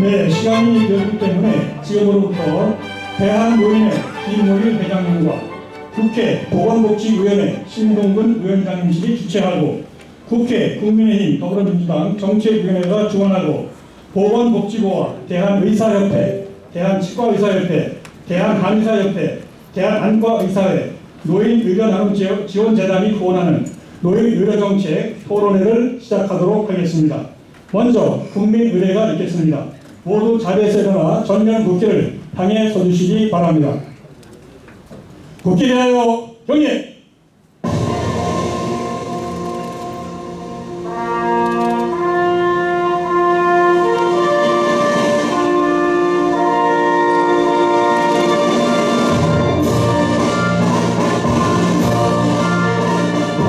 네, 시간이 되었기 때문에 지금으로부터 대한노인회 김모일 회장님과 국회 보건복지위원회 신동근 위원장님실이 주최하고 국회 국민의힘 더불어민주당 정책위원회가 주관하고 보건복지부와 대한의사협회, 대한치과의사협회, 대한한의사협회, 대한안과의사회, 노인의료나눔지원재단이 후원하는 노인의료정책 토론회를 시작하도록 하겠습니다. 먼저 국민의례가 있겠습니다. 모두 자리에서 일어나 전면 국회를 향해 서주시기 바랍니다. 국회 대하여 경례!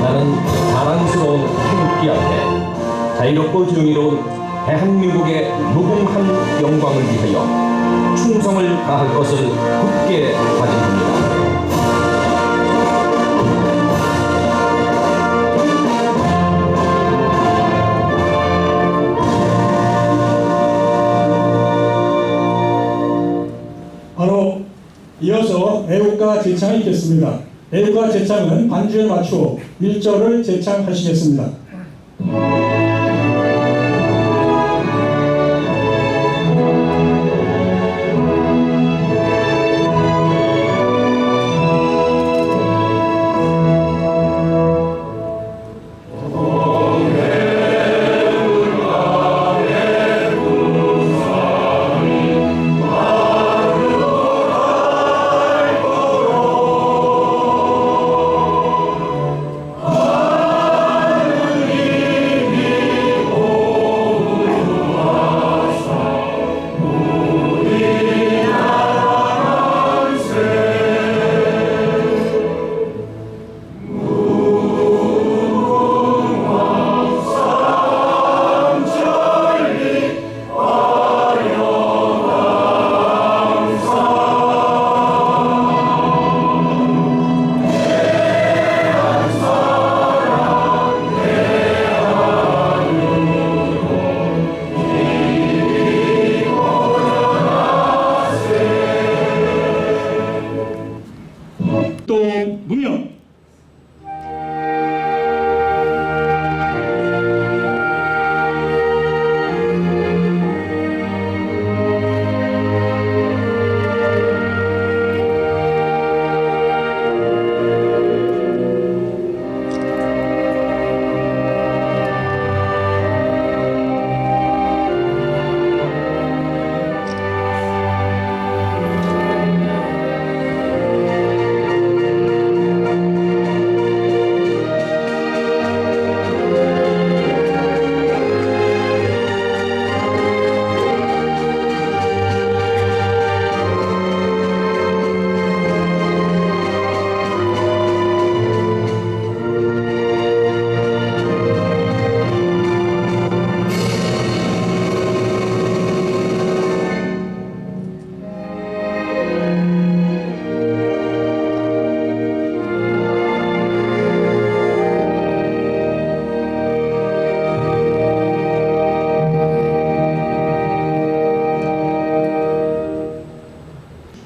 나는 자랑스러운 태극기 앞에 자유롭고 정의로운 대한민국의 무궁한 영광을 위하여 충성을 다할 것을 굳게 다짐합니다. 바로 이어서 애국가 제창이 있겠습니다. 애국가 제창은 반주에 맞추어 1절을 제창하시겠습니다. 무명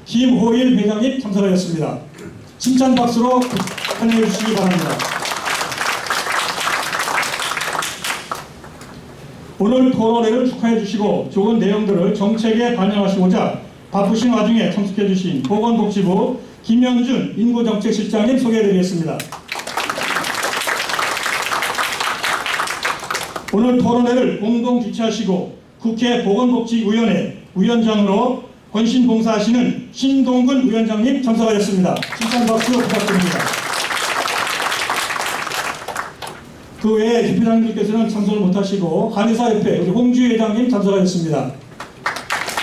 김호일 회장님 참석하였습니다. 칭찬 박수로 환영해 주시기 바랍니다. 오늘 토론회를 축하해 주시고 좋은 내용들을 정책에 반영하시고자 바쁘신 와중에 참석해 주신 보건복지부 김영준 인구정책실장님 소개해 드리겠습니다. 오늘 토론회를 공동 주최하시고 국회 보건복지위원회 위원장으로 헌신봉사하시는 신동근 위원장님 참석하셨습니다. 칭찬 박수 부탁드립니다. 그 외에 협회장님께서는 참석을 못하시고 한의사협회 우리 홍주 회장님 참석하셨습니다.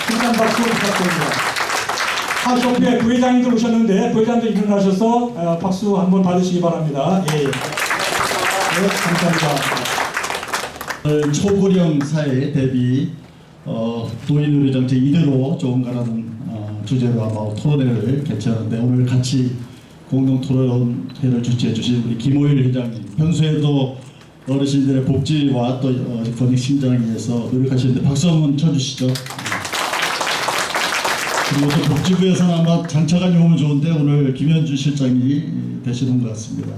칭찬 박수 부탁드립니다. 한의협회 부회장님들 오셨는데 부회장님들 일어나셔서 박수 한번 받으시기 바랍니다. 예. 네, 감사합니다. 초고령 사회 대비 노인의료 정책 이대로 좋은가라는 주제로 아마 토론회를 개최하는데 오늘 같이 공동 토론회를 주최해 주신 우리 김호일 회장님, 평소에도 어르신들의 복지와 또 권익 신장을 위해서 노력하시는데 박수 한번 쳐주시죠. 그리고 또 복지부에서는 아마 장차관이 오면 좋은데 오늘 김현주 실장이 되시는 것 같습니다.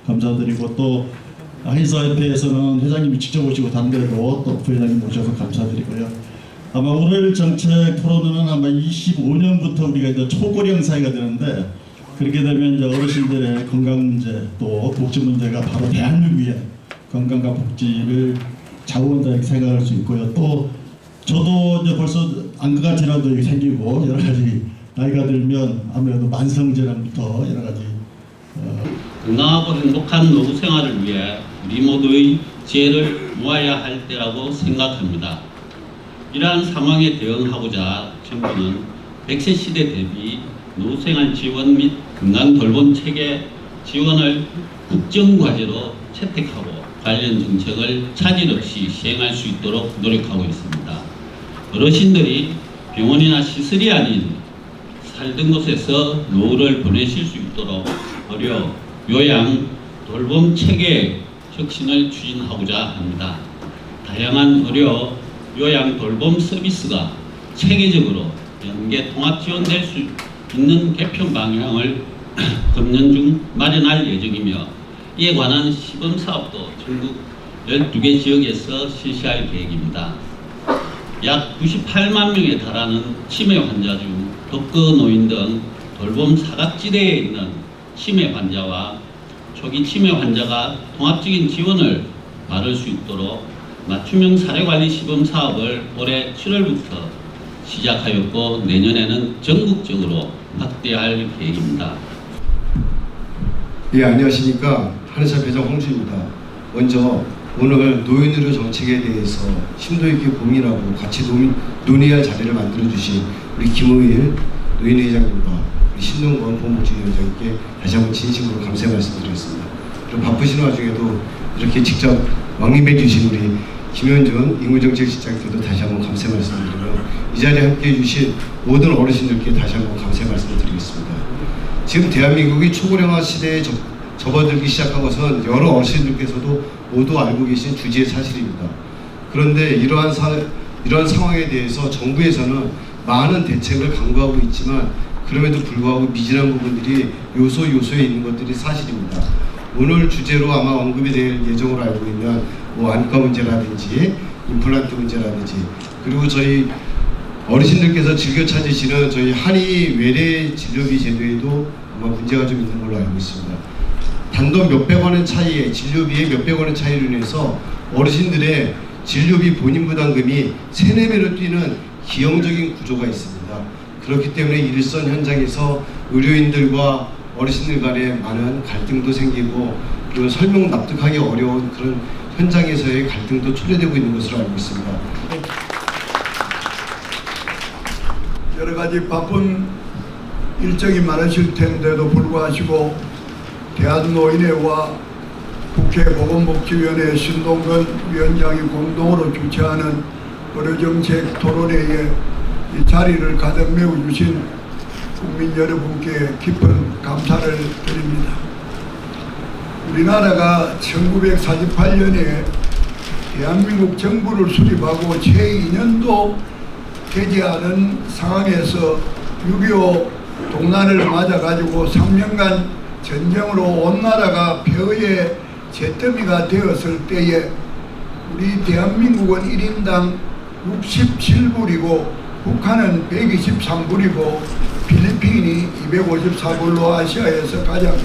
감사드리고 또 한의사협회에서는 회장님이 직접 오시고 다른 데도 또 부회장님 모셔서 감사드리고요. 아마 오늘 정책 토론은 아마 25년부터 우리가 이제 초고령 사회가 되는데 그렇게 되면 이제 어르신들의 건강 문제 또 복지 문제가 바로 대한민국의 건강과 복지를 자원자에게 생각할 수 있고요. 또 저도 이제 벌써 안구가 질환도 생기고 여러 가지 나이가 들면 아무래도 만성질환부터 여러 가지 건강하고 행복한 노후 생활을 위해 우리 모두의 지혜를 모아야 할 때라고 생각합니다. 이러한 상황에 대응하고자 정부는 100세 시대 대비 노후생활 지원 및 건강 돌봄 체계 지원을 국정과제로 채택하고 관련 정책을 차질 없이 시행할 수 있도록 노력하고 있습니다. 어르신들이 병원이나 시설이 아닌 살던 곳에서 노후를 보내실 수 있도록 의료, 요양, 돌봄 체계 혁신을 추진하고자 합니다. 다양한 의료, 요양, 돌봄 서비스가 체계적으로 연계 통합 지원될 수 있는 개편 방향을 금년 중 마련할 예정이며 이에 관한 시범 사업도 전국 12개 지역에서 실시할 계획입니다. 약 98만 명에 달하는 치매 환자 중 독거 노인 등 돌봄 사각지대에 있는 치매 환자와 초기 치매 환자가 통합적인 지원을 받을 수 있도록 맞춤형 사례관리 시범 사업을 올해 7월부터 시작하였고 내년에는 전국적으로 확대할 계획입니다. 예, 안녕하십니까. 한의사 회장 홍주입니다. 먼저 오늘 노인의료 정책에 대해서 심도 있게 고민하고 같이 논의할 자리를 만들어주신 우리 김호일 노인회장님과 우리 신동건 본복지위원장님께 다시 한번 진심으로 감사의 말씀드리겠습니다. 그리고 바쁘신 와중에도 이렇게 직접 왕림해 주신 우리 김현준 인구정책실장님께도 다시 한번 감사의 말씀드리며 이 자리에 함께해 주신 모든 어르신들께 다시 한번 감사의 말씀드리겠습니다. 지금 대한민국이 초고령화 시대에 접어들기 시작한 것은 여러 어르신들께서도 모두 알고 계신 주지의 사실입니다. 그런데 이러한 상황에 대해서 정부에서는 많은 대책을 강구하고 있지만 그럼에도 불구하고 미진한 부분들이 요소요소에 있는 것들이 사실입니다. 오늘 주제로 아마 언급이 될 예정으로 알고 있는 안과 문제라든지 임플란트 문제라든지 그리고 저희 어르신들께서 즐겨 찾으시는 저희 한의 외래 진료비 제도에도 아마 문제가 좀 있는 걸로 알고 있습니다. 단돈 몇백 원의 차이에 진료비의 몇백 원의 차이로 인해서 어르신들의 진료비 본인 부담금이 3-4배로 뛰는 기형적인 구조가 있습니다. 그렇기 때문에 일선 현장에서 의료인들과 어르신들 간에 많은 갈등도 생기고 그리고 설명 납득하기 어려운 그런 현장에서의 갈등도 초래되고 있는 것으로 알고 있습니다. 여러 가지 바쁜 일정이 많으실 텐데도 불구하시고 대한노인회와 국회 보건복지위원회 신동근 위원장이 공동으로 주최하는 의료정책 토론회에 이 자리를 가득 메워주신 국민 여러분께 깊은 감사를 드립니다. 우리나라가 1948년에 대한민국 정부를 수립하고 제2년도 개최하는 상황에서 6.25 동란을 맞아가지고 3년간 전쟁으로 온 나라가 폐허의 잿더미가 되었을 때에 우리 대한민국은 1인당 67불이고 북한은 123불이고 필리핀이 254불로 아시아에서 가장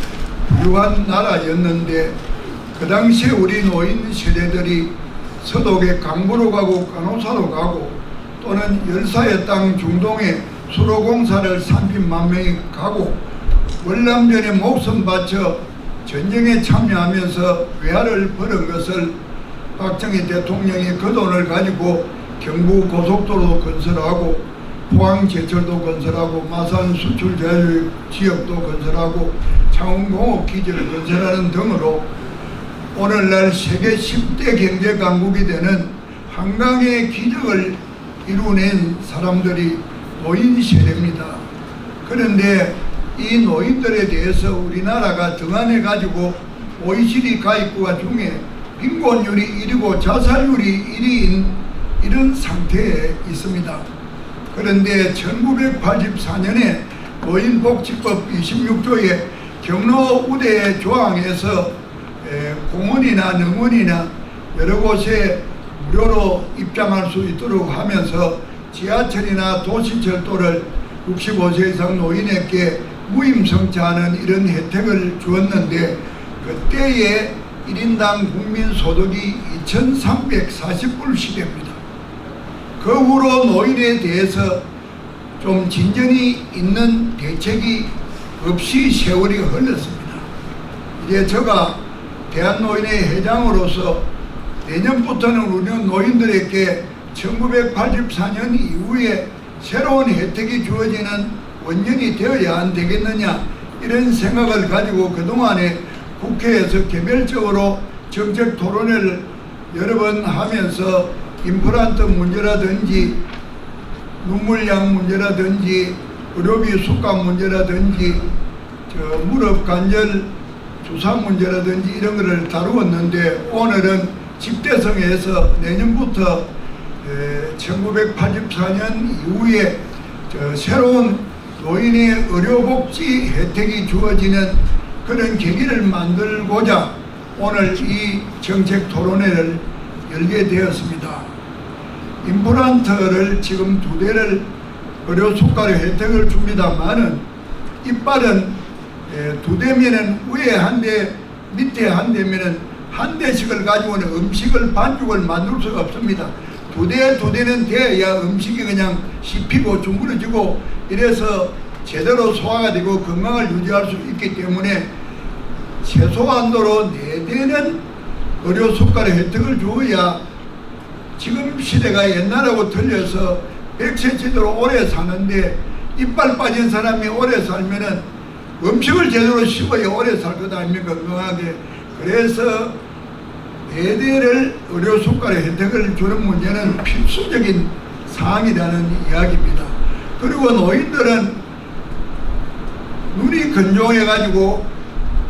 부유한 나라였는데 그 당시에 우리 노인 세대들이 서독에 강부로 가고 간호사로 가고 또는 열사의 땅 중동에 수로공사를 30만 명이 가고 월남전에 목숨 바쳐 전쟁에 참여하면서 외화를 벌은 것을 박정희 대통령이 그 돈을 가지고 경부 고속도로 건설하고 포항 제철도 건설하고 마산 수출 자유 지역도 건설하고 창원공업 기지를 건설하는 등으로 오늘날 세계 10대 경제 강국이 되는 한강의 기적을 이루어낸 사람들이 노인 세대입니다. 그런데 이 노인들에 대해서 우리나라가 등한해 가지고 OECD 가입국가 중에 빈곤율이 1위고 자살률이 1위인 이런 상태에 있습니다. 그런데 1984년에 노인복지법 26조의 경로 우대 조항에서 공원이나 능원이나 여러 곳에 무료로 입장할 수 있도록 하면서 지하철이나 도시철도를 65세 이상 노인에게 무임승차하는 이런 혜택을 주었는데 그때의 1인당 국민소득이 2,340불 시대입니다. 그 후로 노인에 대해서 좀 진전이 있는 대책이 없이 세월이 흘렀습니다. 이제 제가 대한노인의 회장으로서 내년부터는 우리는 노인들에게 1984년 이후에 새로운 혜택이 주어지는 원년이 되어야 안 되겠느냐 이런 생각을 가지고 그동안에 국회에서 개별적으로 정책 토론회를 여러 번 하면서 임플란트 문제라든지 눈물약 문제라든지 의료비 숙박 문제라든지 무릎 관절 주사 문제라든지 이런 것을 다루었는데 오늘은 집대성에서 내년부터 1984년 이후에 새로운 노인의 의료복지 혜택이 주어지는 그런 계기를 만들고자 오늘 이 정책 토론회를 열게 되었습니다. 임플란트를 지금 2대를 의료수가로 혜택을 줍니다만은 이빨은 2대면은 위에 1대 밑에 1대면은 1대씩을 가지고는 음식을 반죽을 만들 수가 없습니다. 2대는 돼야 음식이 그냥 씹히고 둥그러지고 이래서 제대로 소화가 되고 건강을 유지할 수 있기 때문에 최소한도로 4대는 의료수가로 혜택을 주어야 지금 시대가 옛날하고 틀려서 100세 치도록 오래 사는데 이빨 빠진 사람이 오래 살면은 음식을 제대로 씹어야 오래 살 것 아닙니까? 건강하게. 그래서 4대를 의료수가로 혜택을 주는 문제는 필수적인 사항이라는 이야기입니다. 그리고 노인들은 눈이 건조해가지고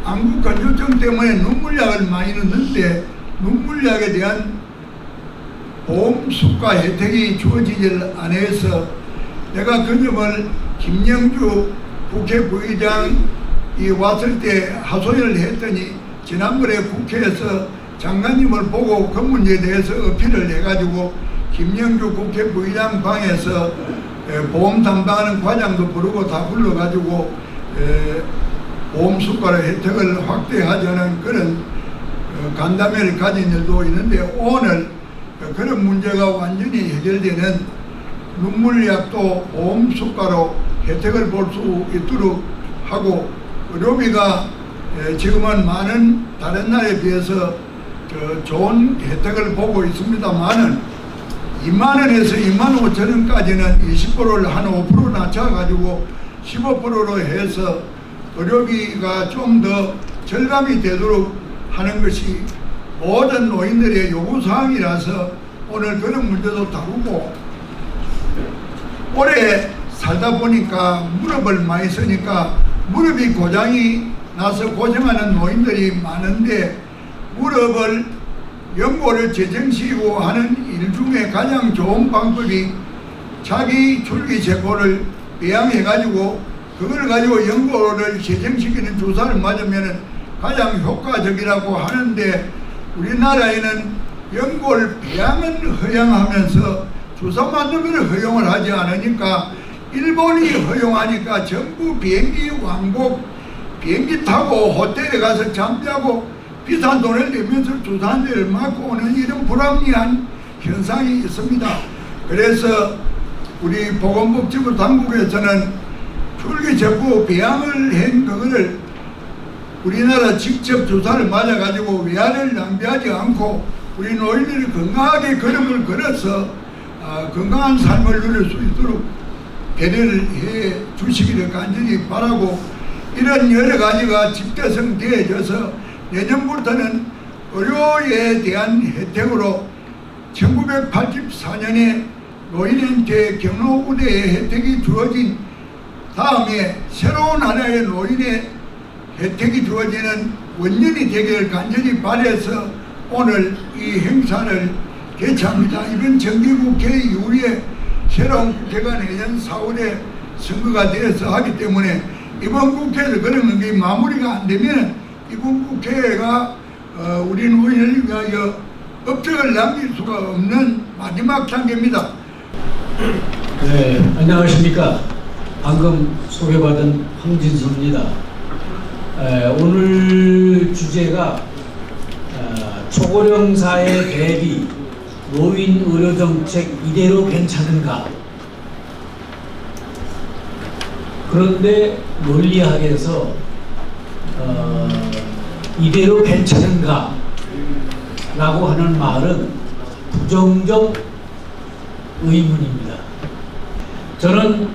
안구 건조증 때문에 눈물약을 많이 넣는데 눈물약에 대한 보험 수가 혜택이 주어지질 않아서 내가 그 점을 김영주 국회 부의장이 왔을 때 하소연을 했더니 지난번에 국회에서 장관님을 보고 그 문제에 대해서 어필을 해가지고 김영주 국회 부의장 방에서 보험 담당하는 과장도 부르고 다 불러가지고 보험 수가로 혜택을 확대하자는 그런 간담회를 가진 일도 있는데 오늘 그런 문제가 완전히 해결되는 눈물약도 보험 수가로 혜택을 볼 수 있도록 하고 의료비가 지금은 많은 다른 나라에 비해서 좋은 혜택을 보고 있습니다만은 2만원에서 2만 5천원까지는 20%를 한 5% 낮춰가지고 15%로 해서 의료비가 좀 더 절감이 되도록 하는 것이 모든 노인들의 요구사항이라서 오늘 그런 문제도 다루고 오래 살다 보니까 무릎을 많이 쓰니까 무릎이 고장이 나서 고생하는 노인들이 많은데 무릎을 연골을 재정시키고 하는 일 중에 가장 좋은 방법이 자기 줄기세포를 배양해가지고 그걸 가지고 연골을 재정시키는 주사를 맞으면 가장 효과적이라고 하는데 우리나라에는 연골 배양은 허용하면서 주사 맞는 걸 허용을 하지 않으니까 일본이 허용하니까 전부 비행기 왕복 비행기 타고 호텔에 가서 잠자고 비싼 돈을 내면서 주사 한 대를 맞고 오는 이런 불합리한 현상이 있습니다. 그래서 우리 보건복지부 당국에서는 줄기세포 배양을 한 그거를 우리나라 직접 주사를 맞아가지고 위안을 낭비하지 않고 우리 노인들이 건강하게 걸음을 걸어서 건강한 삶을 누릴 수 있도록 배려를 해 주시기를 간절히 바라고 이런 여러 가지가 집대성되어져서 내년부터는 의료에 대한 혜택으로 1984년에 노인한테 경로 우대의 혜택이 주어진 다음에 새로운 하나의 노인의 혜택이 주어지는 원년이 되기를 간절히 바라서 오늘 이 행사를 개최합니다. 이번 정기국회 이후에 새로운 국회가 내년 4월에 선거가 되어서 하기 때문에 이번 국회에서 그러면 게 마무리가 안 되면 이번 국회가 우리 노인을 위하여 업적을 남길 수가 없는 마지막 단계입니다. 네, 안녕하십니까. 방금 소개받은 황진수입니다. 오늘 주제가 초고령 사회 대비 노인 의료 정책 이대로 괜찮은가? 그런데 논리학에서 이대로 괜찮은가? 라고 하는 말은 부정적 의문입니다. 저는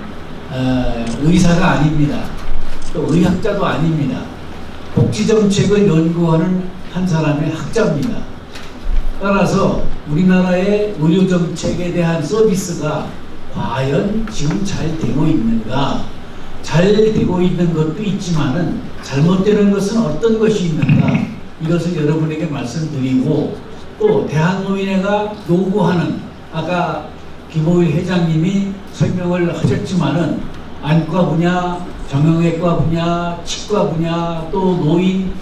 의사가 아닙니다. 또 의학자도 아닙니다. 복지정책을 연구하는 한 사람의 학자입니다. 따라서 우리나라의 의료정책에 대한 서비스가 과연 지금 잘 되고 있는가? 잘 되고 있는 것도 있지만은 잘못되는 것은 어떤 것이 있는가? 이것을 여러분에게 말씀드리고, 또 대한노인회가 요구하는, 아까 김호일 회장님이 설명을 하셨지만은 안과 분야, 정형외과 분야, 치과 분야, 또 노인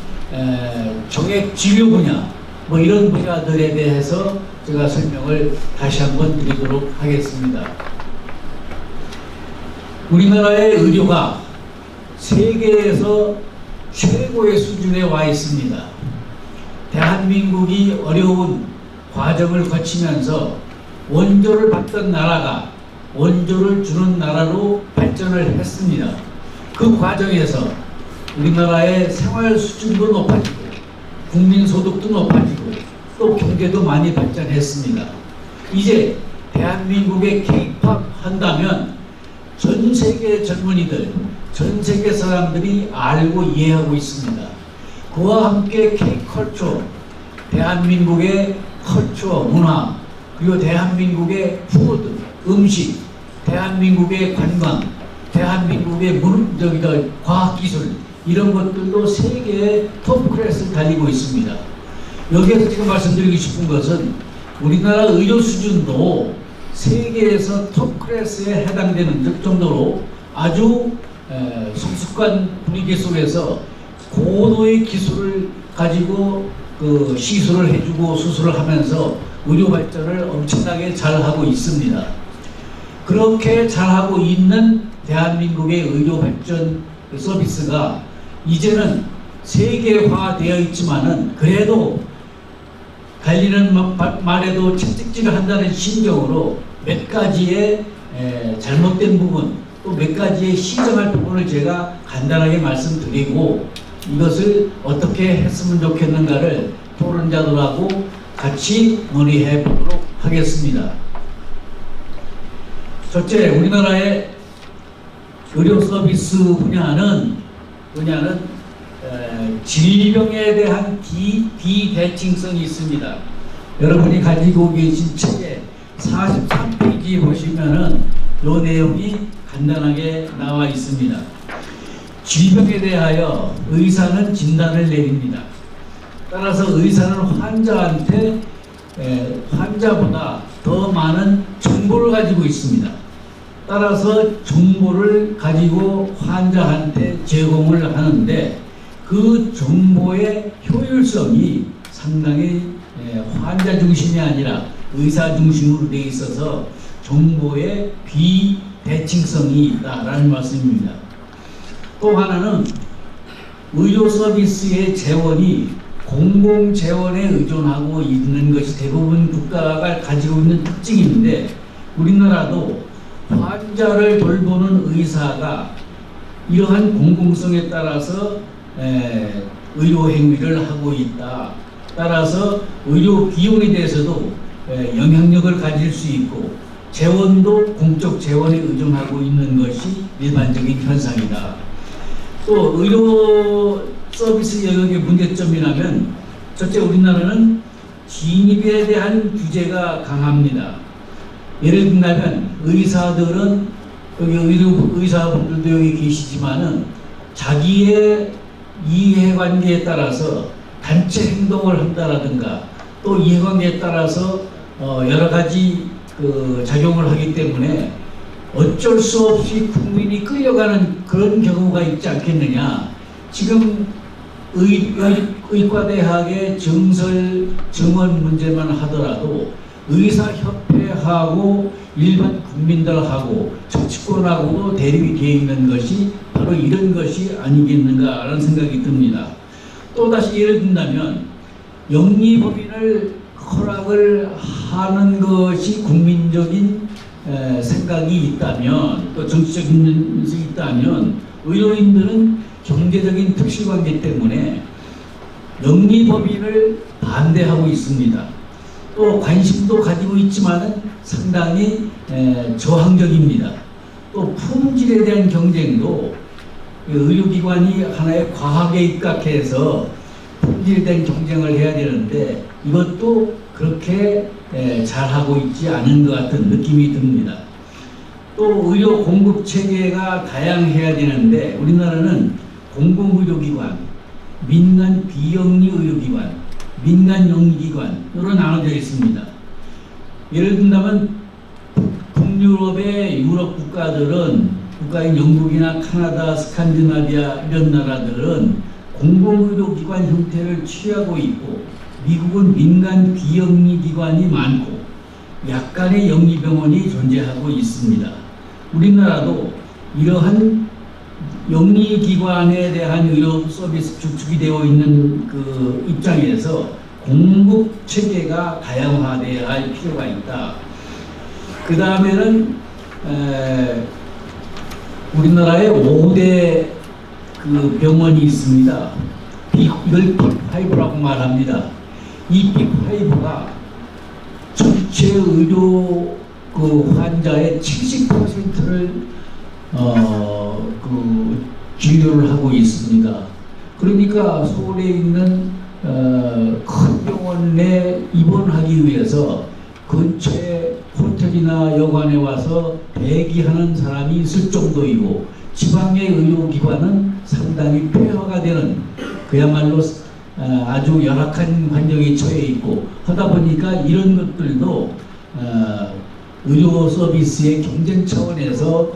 정액 진료 분야, 뭐 이런 분야들에 대해서 제가 설명을 다시 한번 드리도록 하겠습니다. 우리나라의 의료가 세계에서 최고의 수준에 와 있습니다. 대한민국이 어려운 과정을 거치면서 원조를 받던 나라가 원조를 주는 나라로 발전을 했습니다. 그 과정에서 우리나라의 생활 수준도 높아지고 국민소득도 높아지고 또 경제도 많이 발전했습니다. 이제 대한민국에 개입한다면 전 세계 젊은이들, 전 세계 사람들이 알고 이해하고 있습니다. 그와 함께 K컬처, 대한민국의 컬처, 문화, 그리고 대한민국의 푸드, 음식, 대한민국의 관광, 대한민국의 과학기술, 이런 것들도 세계의 톱 클래스를 달리고 있습니다. 여기에서 지금 말씀드리고 싶은 것은 우리나라 의료 수준도 세계에서 톱 클래스에 해당되는 정도로 아주 성숙한 분위기 속에서 고도의 기술을 가지고 시술을 해주고 수술을 하면서 의료 발전을 엄청나게 잘하고 있습니다. 그렇게 잘하고 있는 대한민국의 의료 발전 서비스가 이제는 세계화되어 있지만은 그래도 달리는 말에도 채찍질을 한다는 심정으로 몇 가지의 잘못된 부분, 또 몇 가지의 시정할 부분을 제가 간단하게 말씀드리고 이것을 어떻게 했으면 좋겠는가를 토론자들하고 같이 논의해 보도록 하겠습니다. 첫째, 우리나라의 의료 서비스 분야는 질병에 대한 비대칭성이 있습니다. 여러분이 가지고 계신 책에 43페이지 보시면은 이 내용이 간단하게 나와 있습니다. 질병에 대하여 의사는 진단을 내립니다. 따라서 의사는 환자보다 더 많은 정보를 가지고 있습니다. 따라서 정보를 가지고 환자한테 제공을 하는데 그 정보의 효율성이 상당히 환자 중심이 아니라 의사 중심으로 되어 있어서 정보의 비대칭성이 있다라는 말씀입니다. 또 하나는 의료 서비스의 재원이 공공 재원에 의존하고 있는 것이 대부분 국가가 가지고 있는 특징인데 우리나라도 환자를 돌보는 의사가 이러한 공공성에 따라서 의료 행위를 하고 있다. 따라서 의료 비용에 대해서도 영향력을 가질 수 있고 재원도 공적 재원에 의존하고 있는 것이 일반적인 현상이다. 또 의료 서비스 영역의 문제점이라면 첫째, 우리나라는 진입에 대한 규제가 강합니다. 예를 들면 의사들은 여기 의사분들도 여기 계시지만은 자기의 이해관계에 따라서 단체 행동을 한다라든가 또 이해관계에 따라서 여러 가지 그 작용을 하기 때문에 어쩔 수 없이 국민이 끌려가는 그런 경우가 있지 않겠느냐. 지금 의과대학의 정설 정원 문제만 하더라도 의사협회하고 일반 국민들하고 정치권하고도 대립이 되어 있는 것이 바로 이런 것이 아니겠는가라는 생각이 듭니다. 또다시 예를 든다면 영리법인을 허락을 하는 것이 국민적인 생각이 있다면, 또 정치적인 면이 있다면, 의료인들은 경제적인 특실관계 때문에 영리법인을 반대하고 있습니다. 또 관심도 가지고 있지만 상당히 저항적입니다. 또 품질에 대한 경쟁도 의료기관이 하나의 과학에 입각해서 품질에 대한 경쟁을 해야 되는데 이것도 그렇게 잘하고 있지 않은 것 같은 느낌이 듭니다. 또 의료 공급 체계가 다양해야 되는데 우리나라는 공공의료기관, 민간 비영리 의료기관, 민간 영리기관으로 나눠져 있습니다. 예를 든다면 북유럽의 유럽 국가들은, 국가인 영국이나 카나다, 스칸디나비아 이런 나라들은 공공의료기관 형태를 취하고 있고, 미국은 민간 비영리기관이 많고 약간의 영리병원이 존재하고 있습니다. 우리나라도 이러한 영리기관에 대한 의료 서비스 주축이 되어 있는 그 입장에서 공급 체계가 다양화되어야 할 필요가 있다. 그 다음에는 우리나라에 5대 그 병원이 있습니다. 이걸 빅5라고 말합니다. 이 빅5가 전체 의료 그 환자의 70%를 그 진료를 하고 있습니다. 그러니까 서울에 있는 큰 병원에 입원하기 위해서 근처에 호텔이나 여관에 와서 대기하는 사람이 있을 정도이고, 지방의 의료기관은 상당히 폐허가 되는 그야말로 아주 열악한 환경에 처해 있고, 하다 보니까 이런 것들도 의료 서비스의 경쟁 차원에서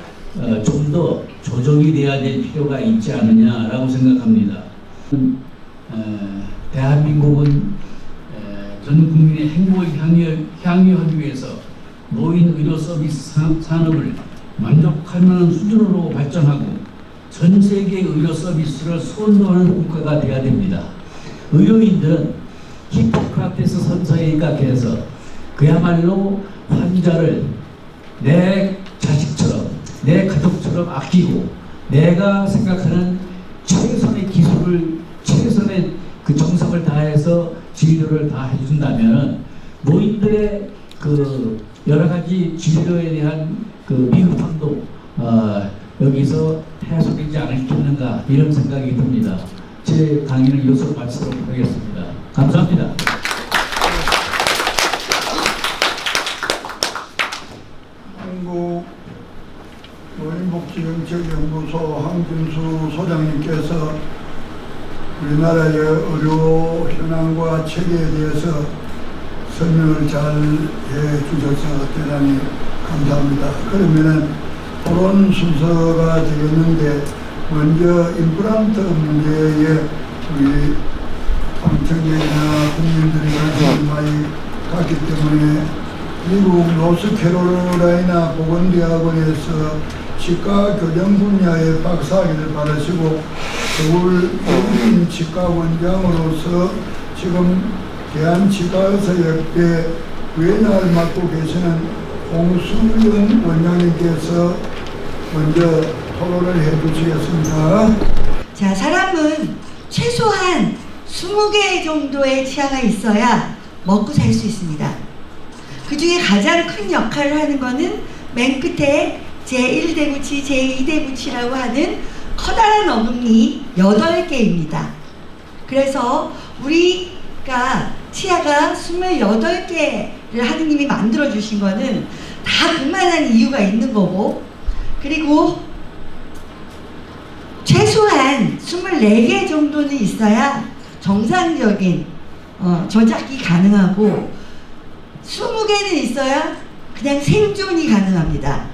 좀 더 조정이 돼야 될 필요가 있지 않느냐라고 생각합니다. 대한민국은 전 국민의 행복을 향유하기 위해서 노인 의료 서비스 산업을 만족할 만한 수준으로 발전하고 전 세계 의료 서비스를 선도하는 국가가 되어야 됩니다. 의료인들은 히포크라테스 선서에 입각해서 그야말로 환자를 내 자식처럼, 내 가족처럼 아끼고 내가 생각하는 최선의 기술을, 최선의 그 정성을 다해서 진료를 다 해준다면 노인들의 그 여러 가지 진료에 대한 그 미흡함도 여기서 해소되지 않겠는가, 이런 생각이 듭니다. 제 강의는 이것으로 마치도록 하겠습니다. 감사합니다. 한국 노인복지정책연구소 황준수 소장님께서 우리나라의 의료 현황과 체계에 대해서 설명을 잘 해주셔서 대단히 감사합니다. 그러면은 토론 순서가 되겠는데, 먼저 임플란트 문제에 우리 방청객이나 국민들이 관심이 많이 갔기 때문에 미국 노스캐롤라이나 보건대학원에서 치과 교정 분야의 박사학위를 받으시고 서울 국민 치과 원장으로서 지금 대한치과의사협회 부회장을 맡고 계시는 홍수연 원장님께서 먼저 토론을 해주시겠습니다. 자, 사람은 최소한 20개 정도의 치아가 있어야 먹고 살 수 있습니다. 그 중에 가장 큰 역할을 하는 것은 맨 끝에 제1대구치, 제2대구치라고 하는 커다란 어금니 8개입니다. 그래서 우리가 치아가 28개를 하느님이 만들어 주신 거는 다 그만한 이유가 있는 거고, 그리고 최소한 24개 정도는 있어야 정상적인 저작이 가능하고 20개는 있어야 그냥 생존이 가능합니다.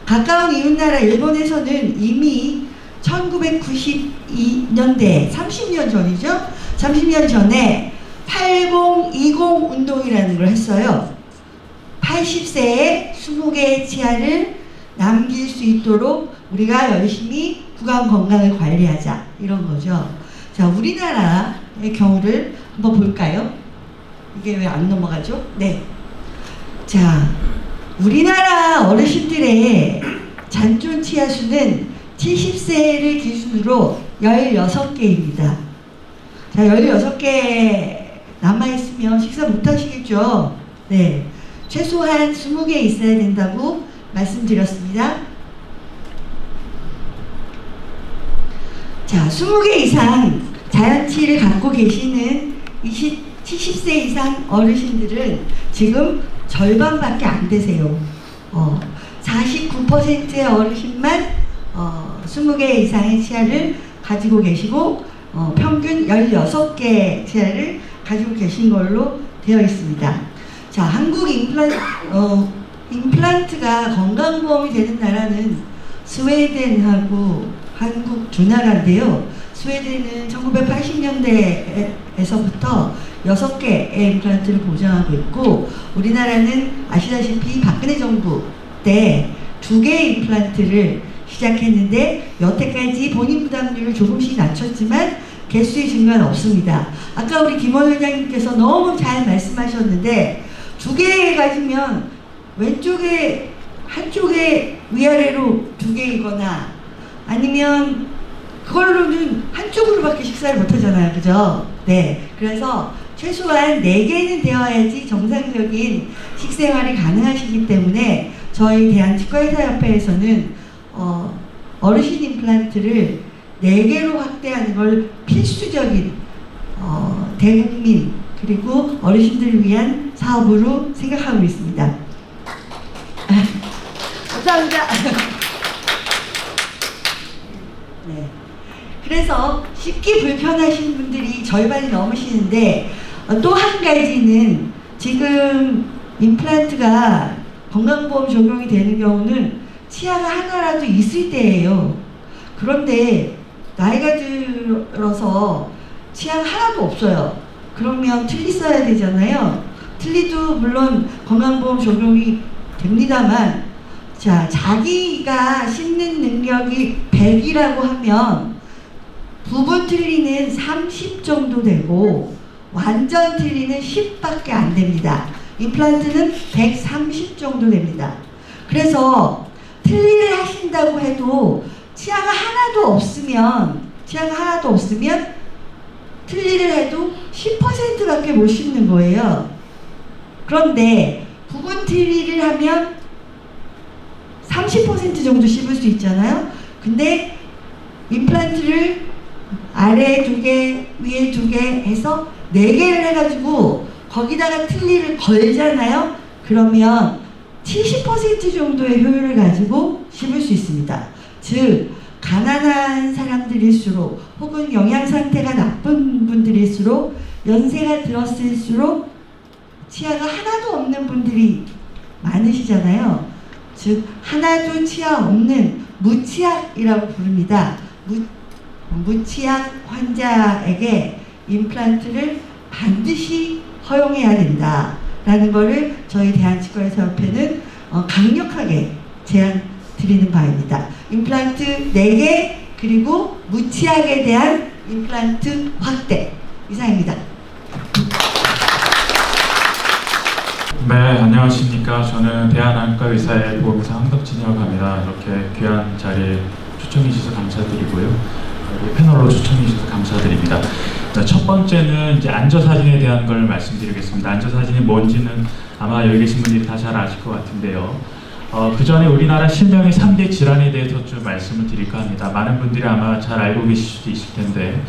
가까운 이웃나라 일본에서는 이미 1992년대 30년 전이죠. 30년 전에 8020 운동이라는 걸 했어요. 80세에 20개의 치아를 남길 수 있도록 우리가 열심히 구강 건강을 관리하자, 이런 거죠. 자, 우리나라의 경우를 한번 볼까요? 이게 왜 안 넘어가죠? 네. 자, 우리나라 어르신들의 잔존 치아 수는 70세를 기준으로 16개입니다. 자, 16개 남아있으면 식사 못하시겠죠? 네. 최소한 20개 있어야 된다고 말씀드렸습니다. 자, 20개 이상 자연치를 갖고 계시는 70세 이상 어르신들은 지금 절반밖에 안 되세요. 49%의 어르신만 20개 이상의 치아를 가지고 계시고 평균 16개 치아를 가지고 계신 걸로 되어 있습니다. 자, 한국 임플란트가 건강보험이 되는 나라는 스웨덴하고 한국 두 나라인데요. 스웨덴은 1980년대에서부터 6개의 임플란트를 보장하고 있고, 우리나라는 아시다시피 박근혜 정부 때 2개의 임플란트를 시작했는데 여태까지 본인 부담률을 조금씩 낮췄지만 개수의 증가는 없습니다. 아까 우리 김원 회장님께서 너무 잘 말씀하셨는데 2개 가지면 왼쪽에 한쪽에 위아래로 2개이거나 아니면 그걸로는 한쪽으로밖에 식사를 못하잖아요. 그죠? 네. 그래서 최소한 4개는 되어야지 정상적인 식생활이 가능하시기 때문에 저희 대한치과의사협회에서는 어르신 임플란트를 4개로 확대하는 걸 필수적인 대국민 그리고 어르신들을 위한 사업으로 생각하고 있습니다. 감사합니다. 네. 그래서 씹기 불편하신 분들이 절반이 넘으시는데 또 한 가지는 지금 임플란트가 건강보험 적용이 되는 경우는 치아가 하나라도 있을 때예요. 그런데 나이가 들어서 치아가 하나도 없어요. 그러면 틀니 써야 되잖아요. 틀니도 물론 건강보험 적용이 됩니다만, 자, 자기가 씹는 능력이 100이라고 하면 부분 틀니는 30 정도 되고 완전 틀니는 10밖에 안 됩니다. 임플란트는 130 정도 됩니다. 그래서 틀니를 하신다고 해도 치아가 하나도 없으면 틀니를 해도 10%밖에 못 씹는 거예요. 그런데 부분 틀니를 하면 30% 정도 씹을 수 있잖아요. 근데 임플란트를 아래에 2개, 위에 2개 해서 4개를 해가지고 거기다가 틀니를 걸잖아요. 그러면 70% 정도의 효율을 가지고 씹을 수 있습니다. 즉, 가난한 사람들일수록 혹은 영양 상태가 나쁜 분들일수록 연세가 들었을수록 치아가 하나도 없는 분들이 많으시잖아요. 즉, 하나도 치아 없는 무치약이라고 부릅니다. 무치약 환자에게 임플란트를 반드시 허용해야 된다라는 것을 저희 대한치과의사협회는 강력하게 제안 드리는 바입니다. 임플란트 4개 그리고 무치약에 대한 임플란트 확대, 이상입니다. 네, 안녕하십니까. 저는 대한안과의사의 보험의사 황덕진이라고 합니다. 이렇게 귀한 자리에 초청해 주셔서 감사드리고요. 패널로 초청해 주셔서 감사드립니다. 첫 번째는 이제 안저사진에 대한 걸 말씀드리겠습니다. 안저사진이 뭔지는 아마 여기 계신 분들이 다 잘 아실 것 같은데요. 그 전에 우리나라 실명의 3대 질환에 대해서 좀 말씀을 드릴까 합니다. 많은 분들이 아마 잘 알고 계실 수도 있을 텐데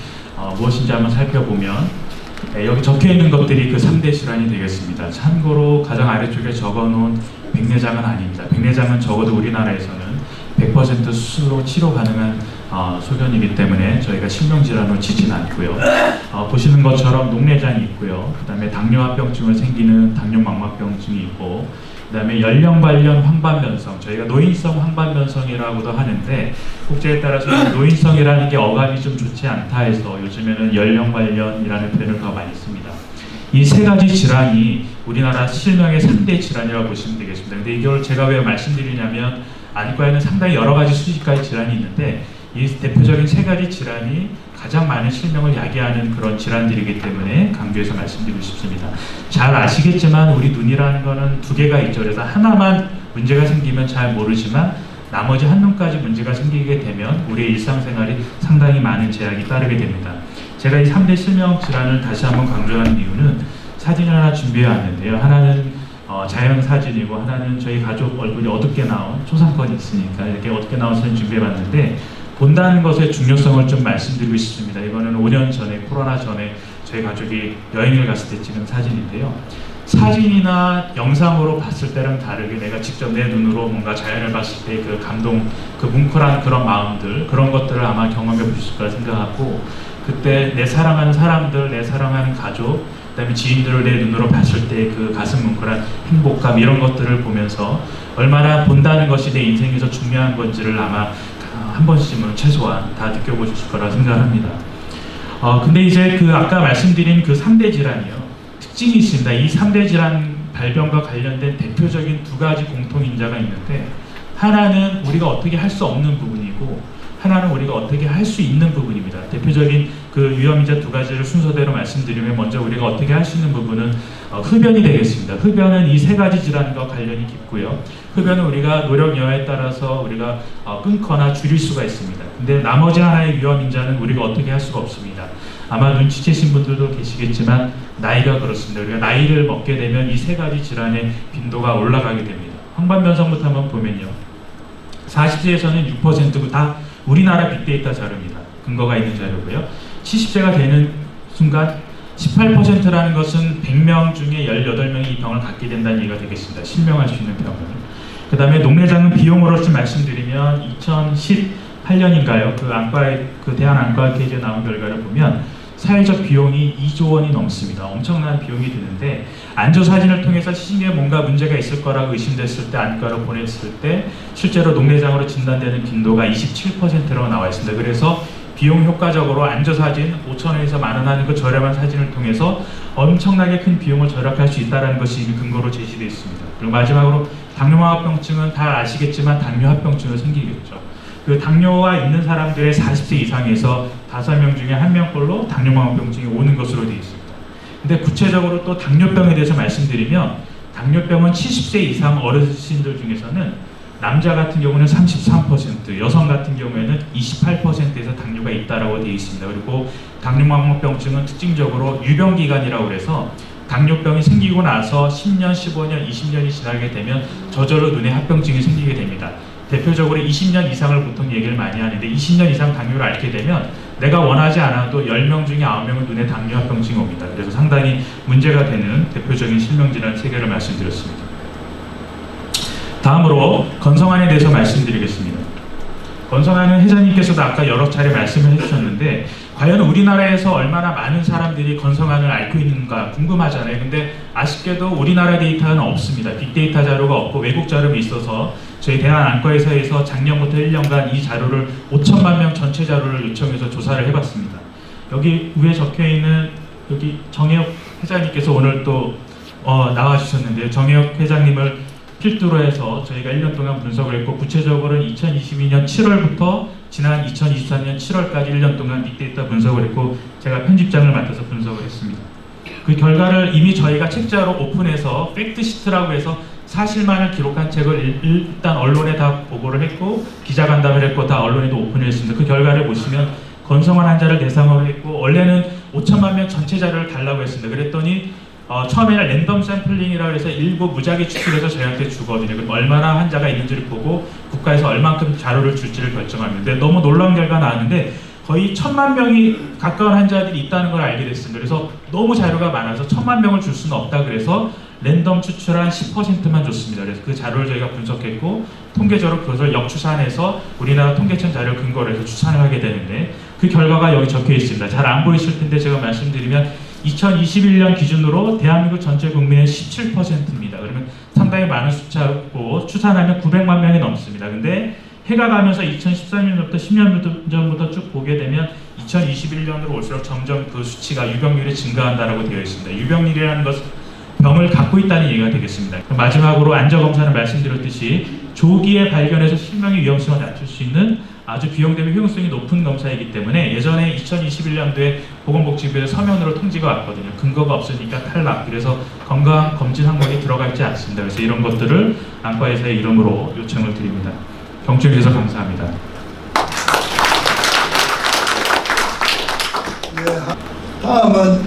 무엇인지 한번 살펴보면 여기 적혀 있는 것들이 그 3대 질환이 되겠습니다. 참고로 가장 아래쪽에 적어놓은 백내장은 아닙니다. 백내장은 적어도 우리나라에서는 100% 수술로 치료 가능한 소견이기 때문에 저희가 실명질환으로 치진 않고요. 보시는 것처럼 녹내장이 있고요. 그 다음에 당뇨합병증을 생기는 당뇨망막병증이 있고, 그다음에 연령 관련 황반변성, 저희가 노인성 황반변성이라고도 하는데 국제에 따라서 노인성이라는 게 어감이 좀 좋지 않다 해서 요즘에는 연령 관련이라는 표현을 더 많이 씁니다. 이 세 가지 질환이 우리나라 실명의 3대 질환이라고 보시면 되겠습니다. 근데 이걸 제가 왜 말씀드리냐면 안과에는 상당히 여러 가지 수십 가지 질환이 있는데 이 대표적인 세 가지 질환이 가장 많은 실명을 야기하는 그런 질환들이기 때문에 강조해서 말씀드리고 싶습니다. 잘 아시겠지만 우리 눈이라는 거는 두 개가 있죠. 그래서 하나만 문제가 생기면 잘 모르지만 나머지 한 눈까지 문제가 생기게 되면 우리의 일상생활이 상당히 많은 제약이 따르게 됩니다. 제가 이 3대 실명 질환을 다시 한번 강조하는 이유는 사진을 하나 준비해 왔는데요. 하나는 자연 사진이고 하나는 저희 가족 얼굴이 어둡게 나온 초상권이 있으니까 이렇게 어둡게 나온 사진 준비해 봤는데 본다는 것의 중요성을 좀 말씀드리고 싶습니다. 이거는 5년 전에 코로나 전에 저희 가족이 여행을 갔을 때 찍은 사진인데요. 사진이나 영상으로 봤을 때랑 다르게 내가 직접 내 눈으로 뭔가 자연을 봤을 때 그 감동, 그 뭉클한 그런 마음들, 그런 것들을 아마 경험해 보실 거라 생각하고 그때 내 사랑하는 사람들, 내 사랑하는 가족, 그다음에 지인들을 내 눈으로 봤을 때 그 가슴 뭉클한 행복감 이런 것들을 보면서 얼마나 본다는 것이 내 인생에서 중요한 건지를 아마 한 번씩은 최소한 다 느껴보실 거라 생각합니다. 근데 이제 그 아까 말씀드린 그 3대 질환이요. 특징이 있습니다. 이 3대 질환 발병과 관련된 대표적인 두 가지 공통인자가 있는데 하나는 우리가 어떻게 할 수 없는 부분이고 하나는 우리가 어떻게 할 수 있는 부분입니다. 대표적인 그 위험인자 두 가지를 순서대로 말씀드리면 먼저 우리가 어떻게 할 수 있는 부분은 흡연이 되겠습니다. 흡연은 이 세 가지 질환과 관련이 깊고요. 흡연은 우리가 노력 여하에 따라서 우리가 끊거나 줄일 수가 있습니다. 근데 나머지 하나의 위험인자는 우리가 어떻게 할 수가 없습니다. 아마 눈치채신 분들도 계시겠지만 나이가 그렇습니다. 우리가 나이를 먹게 되면 이 세 가지 질환의 빈도가 올라가게 됩니다. 황반변성부터 한번 보면요. 40세에서는 6%고 다 우리나라 빅데이터 자료입니다. 근거가 있는 자료고요. 70세가 되는 순간 18%라는 것은 100명 중에 18명이 이 병을 갖게 된다는 얘기가 되겠습니다. 실명할 수 있는 병을. 그 다음에 녹내장은 비용으로 좀 말씀드리면 2018년인가요? 그 대한안과학회에 나온 결과를 보면 사회적 비용이 2조 원이 넘습니다. 엄청난 비용이 드는데 안조사진을 통해서 시신에 뭔가 문제가 있을 거라고 의심됐을 때 안과로 보냈을 때 실제로 녹내장으로 진단되는 빈도가 27%라고 나와 있습니다. 그래서 비용 효과적으로 안조사진 5,000원에서 10,000원 하는 그 저렴한 사진을 통해서 엄청나게 큰 비용을 절약할 수 있다는 것이 근거로 제시되어 있습니다. 그리고 마지막으로 당뇨합병증은 다 아시겠지만 당뇨합병증을 생기겠죠. 그 당뇨가 있는 사람들의 40세 이상에서 5명 중에 1명꼴로 당뇨합병증이 오는 것으로 되어 있습니다. 근데 구체적으로 또 당뇨병에 대해서 말씀드리면 당뇨병은 70세 이상 어르신들 중에서는 남자 같은 경우는 33%, 여성 같은 경우에는 28%에서 당뇨가 있다라고 되어 있습니다. 그리고 당뇨합병증은 특징적으로 유병기간이라고 해서 당뇨병이 생기고 나서 10년, 15년, 20년이 지나게 되면 저절로 눈에 합병증이 생기게 됩니다. 대표적으로 20년 이상을 보통 얘기를 많이 하는데 20년 이상 당뇨를 앓게 되면 내가 원하지 않아도 10명 중에 9명은 눈에 당뇨합병증이 옵니다. 그래서 상당히 문제가 되는 대표적인 실명질환 3개를 말씀드렸습니다. 다음으로 건성환에 대해서 말씀드리겠습니다. 건성환은 회장님께서도 아까 여러 차례 말씀을 해주셨는데 과연 우리나라에서 얼마나 많은 사람들이 건성환을 앓고 있는가 궁금하잖아요. 근데 아쉽게도 우리나라 데이터는 없습니다. 빅데이터 자료가 없고 외국 자료가 있어서 저희 대한안과의사에서 작년부터 1년간 이 자료를 5천만 명 전체 자료를 요청해서 조사를 해봤습니다. 여기 위에 적혀있는 여기 정혜혁 회장님께서 오늘 또 나와주셨는데요. 정혜혁 회장님을 필두로 해서 저희가 1년 동안 분석을 했고 구체적으로는 2022년 7월부터 지난 2023년 7월까지 1년 동안 빅데이터 분석을 했고 제가 편집장을 맡아서 분석을 했습니다. 그 결과를 이미 저희가 책자로 오픈해서 팩트시트라고 해서 사실만을 기록한 책을 일단 언론에 다 보고를 했고 기자간담회를 했고 다 언론에도 오픈을 했습니다. 그 결과를 보시면 건성환 환자를 대상으로 했고 원래는 5천만 명 전체 자료를 달라고 했습니다. 그랬더니 처음에는 랜덤 샘플링이라고 해서 일부 무작위 추출해서 저희한테 주거든요. 그럼 얼마나 환자가 있는지를 보고 국가에서 얼만큼 자료를 줄지를 결정합니다. 근데 너무 놀라운 결과가 나왔는데 거의 1,000만 명이 가까운 환자들이 있다는 걸 알게 됐습니다. 그래서 너무 자료가 많아서 1,000만 명을 줄 수는 없다 그래서 랜덤 추출한 10%만 줬습니다. 그래서 그 자료를 저희가 분석했고 통계적으로 그것을 역추산해서 우리나라 통계청 자료 근거로 해서 추산을 하게 되는데 그 결과가 여기 적혀 있습니다. 잘 안 보이실 텐데 제가 말씀드리면 2021년 기준으로 대한민국 전체 국민의 17%입니다. 그러면 상당히 많은 숫자고 추산하면 900만 명이 넘습니다. 근데 해가 가면서 2013년부터 10년 전부터 쭉 보게 되면 2021년으로 올수록 점점 그 수치가 유병률이 증가한다라고 되어 있습니다. 유병률이라는 것은 병을 갖고 있다는 얘기가 되겠습니다. 마지막으로 안저검사는 말씀드렸듯이 조기에 발견해서 실명의 위험성을 낮출 수 있는 아주 비용 대비 효용성이 높은 검사이기 때문에 예전에 2021년도에 보건복지부에서 서면으로 통지가 왔거든요. 근거가 없으니까 탈락. 그래서 건강검진 항목이 들어가 있지 않습니다. 그래서 이런 것들을 안과의사의 이름으로 요청을 드립니다. 경청해 주셔서 감사합니다. 다음은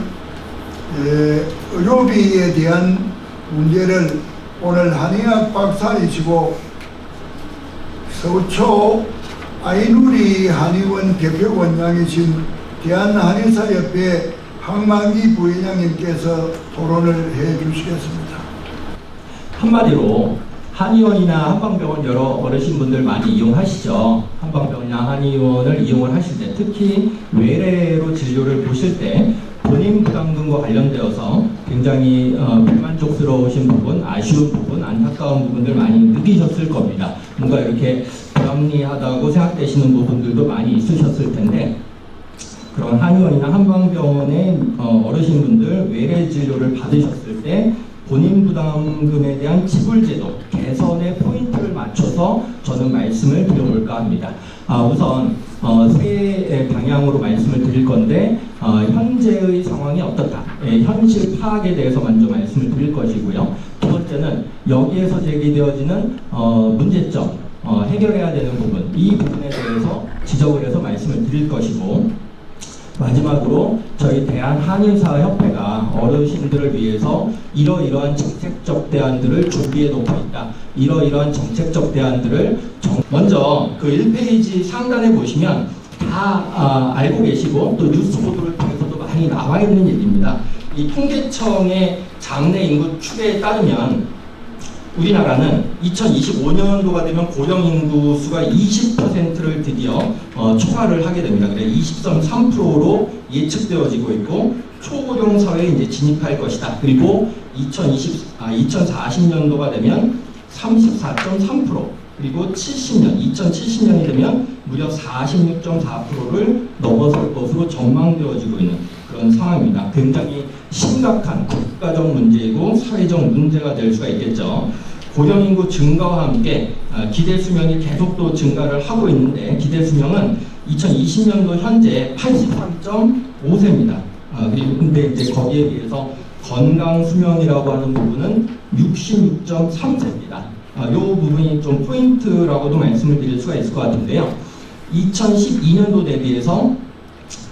의료비에 대한 문제를 오늘 한의학 박사이시고 서초 아이누리 한의원 대표원장이신 대한한의사협회 황만기 부회장님께서 토론을 해 주시겠습니다. 한마디로 한의원이나 한방병원 여러 어르신분들 많이 이용하시죠. 한방병원이나 한의원을 이용을 하실 때 특히 외래로 진료를 보실 때 본인 부담금과 관련되어서 굉장히 불만족스러우신 부분, 아쉬운 부분, 안타까운 부분들 많이 느끼셨을 겁니다. 뭔가 이렇게 불합리하다고 생각되시는 부분들도 많이 있으셨을 텐데 그런 한의원이나 한방병원의 어르신분들 외래 진료를 받으셨을 때 본인 부담금에 대한 지불제도 개선의 포인트를 맞춰서 저는 말씀을 드려볼까 합니다. 우선 세 방향으로 말씀을 드릴 건데 현재의 상황이 어떻다, 현실 파악에 대해서 먼저 말씀을 드릴 것이고요. 두 번째는 여기에서 제기되어지는 문제점, 해결해야 되는 부분, 이 부분에 대해서 지적을 해서 말씀을 드릴 것이고 마지막으로 저희 대한한의사협회가 어르신들을 위해서 이러이러한 정책적 대안들을 준비해 놓고 있다. 이러이러한 정책적 대안들을 먼저 그 1페이지 상단에 보시면 다 알고 계시고 또 뉴스 보도를 통해서도 많이 나와 있는 얘기입니다. 이 통계청의 장래 인구 추계에 따르면 우리나라는 2025년도가 되면 고령 인구 수가 20%를 드디어 초과를 하게 됩니다. 그래 20.3%로 예측되어지고 있고 초고령 사회에 이제 진입할 것이다. 그리고 2040년도가 되면 34.3%, 그리고 2070년이 되면 무려 46.4%를 넘어설 것으로 전망되어지고 있는 그런 상황입니다. 굉장히 심각한 국가적 문제이고 사회적 문제가 될 수가 있겠죠. 고령인구 증가와 함께 기대 수명이 계속 또 증가를 하고 있는데 기대 수명은 2020년도 현재 83.5세입니다. 그리고 근데 이제 거기에 비해서 건강 수명이라고 하는 부분은 66.3세입니다. 이 부분이 좀 포인트라고도 말씀을 드릴 수가 있을 것 같은데요. 2012년도 대비해서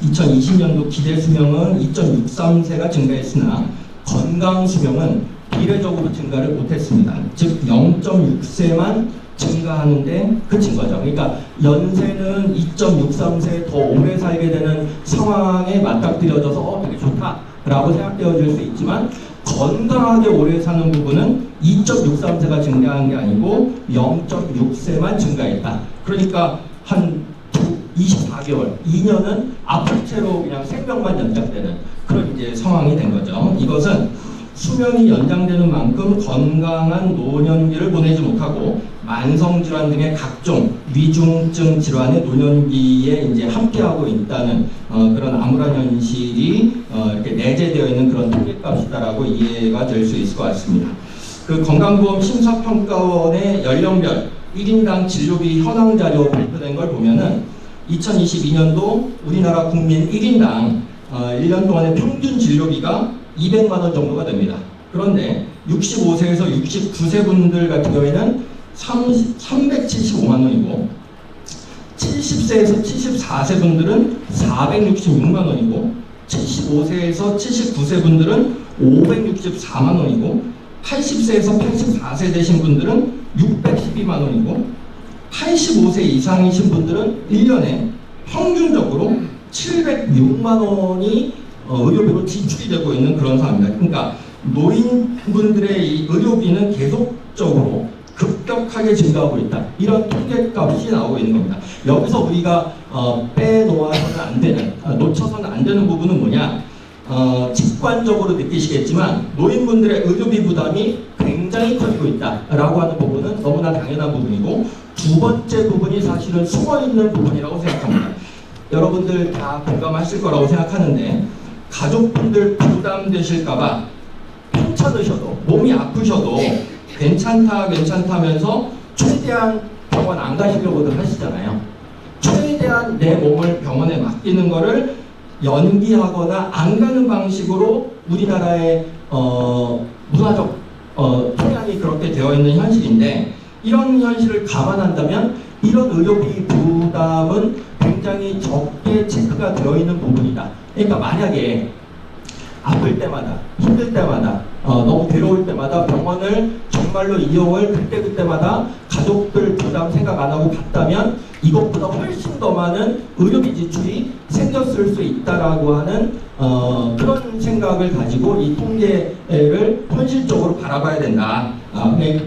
2020년도 기대 수명은 2.63세가 증가했으나 건강 수명은 비례적으로 증가를 못했습니다. 즉 0.6세만 증가하는데 그친 거죠. 그러니까 연세는 2.63세 더 오래 살게 되는 상황에 맞닥뜨려져서 되게 좋다라고 생각되어질 수 있지만 건강하게 오래 사는 부분은 2.63세가 증가한 게 아니고 0.6세만 증가했다. 그러니까 한 24개월, 2년은 아픈 채로 그냥 생명만 연장되는 그런 이제 상황이 된 거죠. 이것은 수명이 연장되는 만큼 건강한 노년기를 보내지 못하고 만성질환 등의 각종 위중증 질환의 노년기에 이제 함께하고 있다는 그런 암울한 현실이 이렇게 내재되어 있는 그런 통계값이다라고 이해가 될 수 있을 것 같습니다. 그 건강보험 심사평가원의 연령별 1인당 진료비 현황 자료 발표된 걸 보면은 2022년도 우리나라 국민 1인당 1년 동안의 평균 진료비가 200만 원 정도가 됩니다. 그런데 65세에서 69세 분들 같은 경우에는 375만 원이고 70세에서 74세 분들은 466만 원이고 75세에서 79세 분들은 564만 원이고 80세에서 84세 되신 분들은 612만 원이고 85세 이상이신 분들은 1년에 평균적으로 706만 원이 의료비로 지출이 되고 있는 그런 상황입니다. 그러니까 노인분들의 이 의료비는 계속적으로 급격하게 증가하고 있다. 이런 통계값이 나오고 있는 겁니다. 여기서 우리가 빼놓아서는 안 되는, 놓쳐서는 안 되는 부분은 뭐냐? 직관적으로 느끼시겠지만 노인분들의 의료비 부담이 굉장히 커지고 있다라고 하는 부분은 너무나 당연한 부분이고, 두 번째 부분이 사실은 숨어있는 부분이라고 생각합니다. 여러분들 다 공감하실 거라고 생각하는데, 가족분들 부담되실까봐 괜찮으셔도, 몸이 아프셔도 괜찮다면서 최대한 병원 안 가시려고들 하시잖아요. 최대한 내 몸을 병원에 맡기는 거를 연기하거나 안 가는 방식으로 우리나라의 문화적 통양이 그렇게 되어 있는 현실인데, 이런 현실을 감안한다면 이런 의료비 부담은 굉장히 적게 체크가 되어 있는 부분이다. 그러니까 만약에 아플 때마다, 힘들 때마다, 너무 괴로울 때마다 병원을 정말로 이용을 그때마다 가족들 부담 생각 안 하고 갔다면 이것보다 훨씬 더 많은 의료비 지출이 생겼을 수 있다라고 하는 그런 생각을 가지고 이 통계를 현실적으로 바라봐야 된다.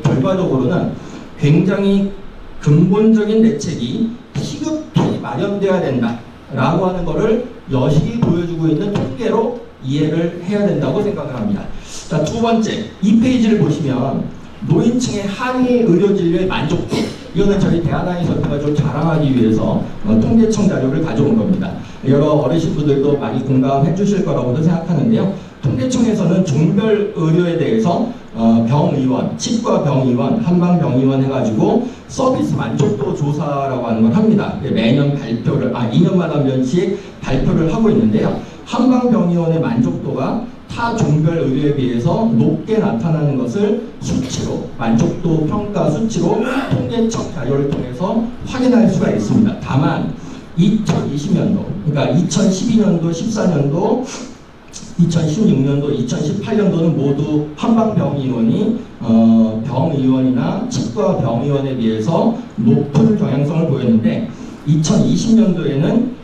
결과적으로는 굉장히 근본적인 대책이 시급히 마련되어야 된다라고 하는 것을 여실히 보여주고 있는 통계로 이해를 해야 된다고 생각을 합니다. 자, 두 번째, 이 페이지를 보시면 노인층의 한의 의료 진료의 만족도, 이거는 저희 대한한의협회가 좀 자랑하기 위해서 통계청 자료를 가져온 겁니다. 여러 어르신분들도 많이 공감해 주실 거라고도 생각하는데요. 통계청에서는 종별 의료에 대해서 병의원, 치과병의원, 한방병의원 해가지고 서비스 만족도 조사라고 하는 걸 합니다. 매년 발표를, 2년마다 한 번씩 발표를 하고 있는데요. 한방병의원의 만족도가 타 종별 의료에 비해서 높게 나타나는 것을 수치로, 만족도 평가 수치로 통계청 자료를 통해서 확인할 수가 있습니다. 다만 2020년도, 그러니까 2012년도, 14년도, 2016년도, 2018년도는 모두 한방병의원이 병의원이나 치과병의원에 비해서 높은 경향성을 보였는데, 2020년도에는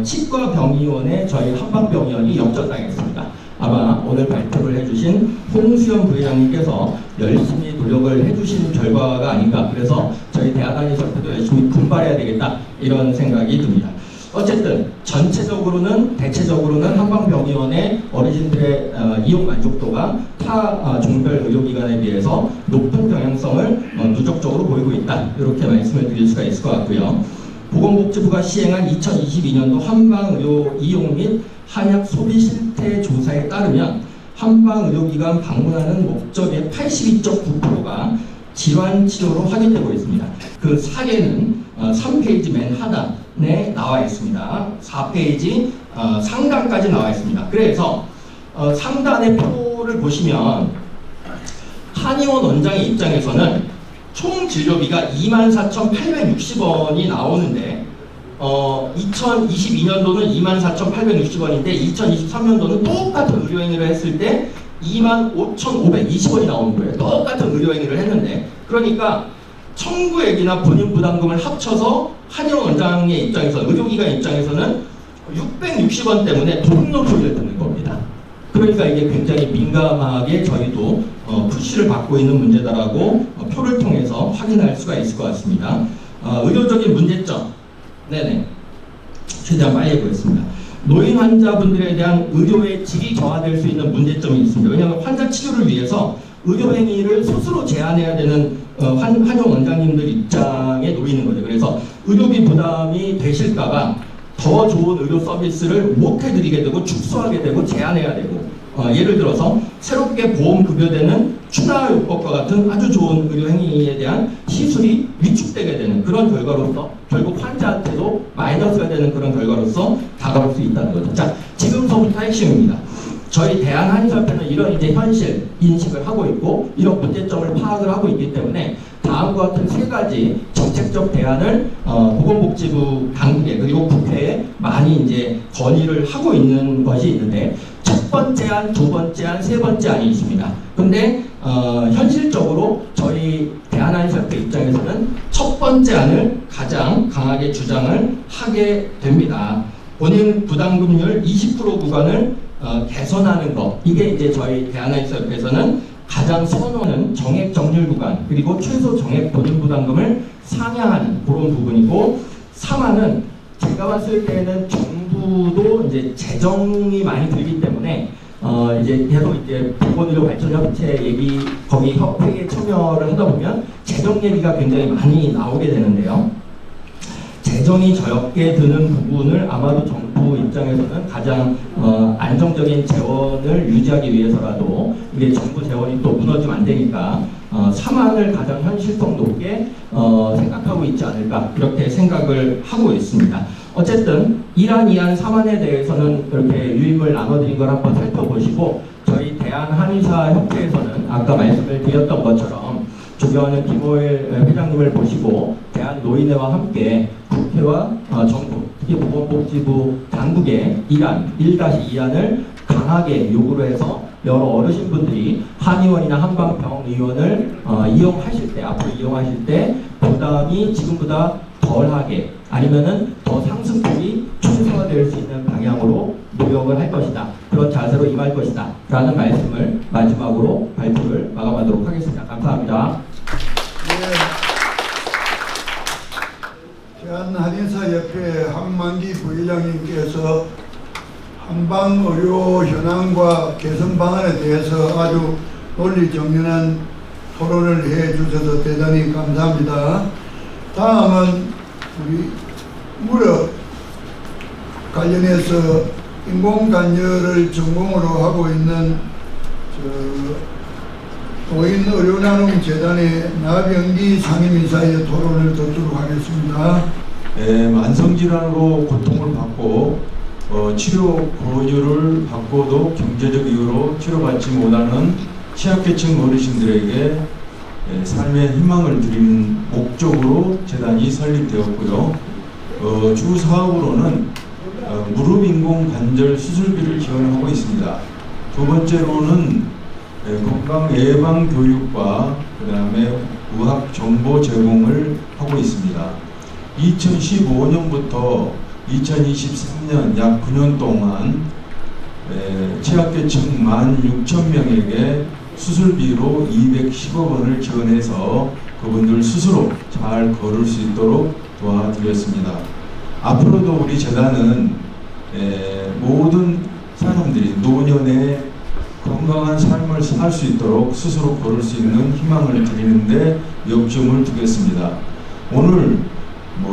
치과병의원에 저희 한방병의원이 역전당했습니다. 아마 오늘 발표를 해주신 홍수연 부회장님께서 열심히 노력을 해주신 결과가 아닌가, 그래서 저희 대한한의협회도 열심히 분발해야 되겠다, 이런 생각이 듭니다. 어쨌든 전체적으로는, 대체적으로는 한방병의원의 어르신들의 이용 만족도가 타 종별 의료기관에 비해서 높은 경향성을 누적적으로 보이고 있다, 이렇게 말씀을 드릴 수가 있을 것 같고요. 보건복지부가 시행한 2022년도 한방의료 이용 및 한약 소비 실태 조사에 따르면 한방의료기관 방문하는 목적의 82.9%가 질환 치료로 확인되고 있습니다. 그 사례는 3페이지 맨 하단에 나와 있습니다. 4페이지 상단까지 나와 있습니다. 그래서 상단의 표를 보시면 한의원 원장의 입장에서는 총 진료비가 24,860원이 나오는데 2022년도는 24,860원인데 2023년도는 똑같은 의료행위를 했을 때 25,520원이 나오는 거예요. 똑같은 의료행위를 했는데, 그러니까 청구액이나 본인 부담금을 합쳐서 한의원 원장의 입장에서, 의료기관 입장에서는 660원 때문에 도둑놈 소리를 듣는 겁니다. 그러니까 이게 굉장히 민감하게 저희도 푸시를 받고 있는 문제다라고 표를 통해서 확인할 수가 있을 것 같습니다. 의료적인 문제점, 최대한 빨리 해보겠습니다. 노인 환자분들에 대한 의료의 질이 저하될 수 있는 문제점이 있습니다. 왜냐하면 환자 치료를 위해서 의료 행위를 스스로 제한해야 되는 한의원 원장님들 입장에 놓이는 거죠. 그래서 의료비 부담이 되실까봐 더 좋은 의료 서비스를 못 해드리게 되고 축소하게 되고 제한해야 되고, 예를 들어서 새롭게 보험 급여되는 추가요법과 같은 아주 좋은 의료 행위에 대한 시술이 위축되게 되는 그런 결과로서 결국 환자한테도 마이너스가 되는 그런 결과로서 다가올 수 있다는 거죠. 자, 지금서부터 핵심입니다. 저희 대한한의협회는 이런 이제 현실 인식을 하고 있고 이런 문제점을 파악을 하고 있기 때문에 다음과 같은 세 가지 정책적 대안을 보건복지부 당국에 그리고 국회에 많이 이제 건의를 하고 있는 것이 있는데, 첫 번째 안, 두 번째 안, 세 번째 안이 있습니다. 근데 현실적으로 저희 대한한의협회 입장에서는 첫 번째 안을 가장 강하게 주장을 하게 됩니다. 본인 부담금률 20% 구간을 개선하는 것, 이게 이제 저희 대한한의협회에서는 가장 선호하는 정액 정률 구간, 그리고 최소 정액 본인 부담금을 상향하는 그런 부분이고, 3안은 제가 봤을 때는 정부도 이제 재정이 많이 들기 때문에 이제 계속 이제 보건의료발전협체 얘기 거기 협회에 참여를 하다 보면 재정 얘기가 굉장히 많이 나오게 되는데요. 재정이 적게 드는 부분을 아마도 정부 입장에서는 가장 안정적인 재원을 유지하기 위해서라도 이게 정부 재원이 또 무너지면 안 되니까 사만을 가장 현실성 높게 생각하고 있지 않을까 이렇게 생각을 하고 있습니다. 어쨌든 이안 사만에 대해서는 이렇게 유임을 나눠드린 걸 한번 살펴보시고 저희 대한한의사협회에서는 아까 말씀을 드렸던 것처럼 존경하는 김호일 회장님을 보시고 대한노인회와 함께 국회와 정부, 특히 보건복지부 당국의 1-2안을 강하게 요구를 해서 여러 어르신분들이 한의원이나 한방병의원을 이용하실 때, 앞으로 이용하실 때 부담이 지금보다 덜하게 아니면은 더 상승폭이 최소화될 수 있는 방향으로 노력을 할 것이다. 그런 자세로 임할 것이다. 라는 말씀을 마지막으로 발표를 마감하도록 하겠습니다. 감사합니다. 대한한의사협회 한만기 부회장님께서 한방의료 현황과 개선 방안에 대해서 아주 논리정연한 토론을 해 주셔서 대단히 감사합니다. 다음은 우리 무릎 관련해서 인공관절을 전공으로 하고 있는 노인의료나눔재단의 나병기 상임이사의 토론을 듣도록 하겠습니다. 만성질환으로 고통을 받고 치료 권유를 받고도 경제적 이유로 치료받지 못하는 취약계층 어르신들에게 삶의 희망을 드리는 목적으로 재단이 설립되었고요. 주 사업으로는 무릎 인공 관절 수술비를 지원하고 있습니다. 두 번째로는 건강 예방 교육과 그 다음에 의학 정보 제공을 하고 있습니다. 2015년부터 2023년 약 9년 동안 취약계층 16,000명에게 수술비로 210억 원을 지원해서 그분들 스스로 잘 걸을 수 있도록 도와드렸습니다. 앞으로도 우리 재단은 모든 사람들이 노년에 건강한 삶을 살 수 있도록 스스로 걸을 수 있는 희망을 드리는데 역점을 두겠습니다. 오늘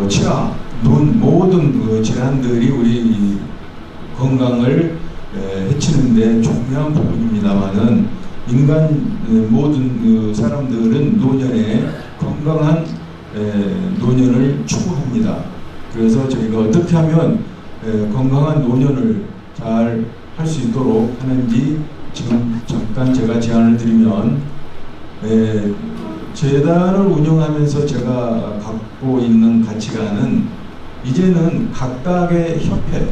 치아, 눈 모든 질환들이 우리 건강을 해치는데 중요한 부분입니다만은 인간 모든 사람들은 노년에 건강한 노년을 추구합니다. 그래서 저희가 어떻게 하면 건강한 노년을 잘 할 수 있도록 하는지 지금 잠깐 제가 제안을 드리면 재단을 운영하면서 제가 갖고 있는 가치관은 이제는 각각의 협회,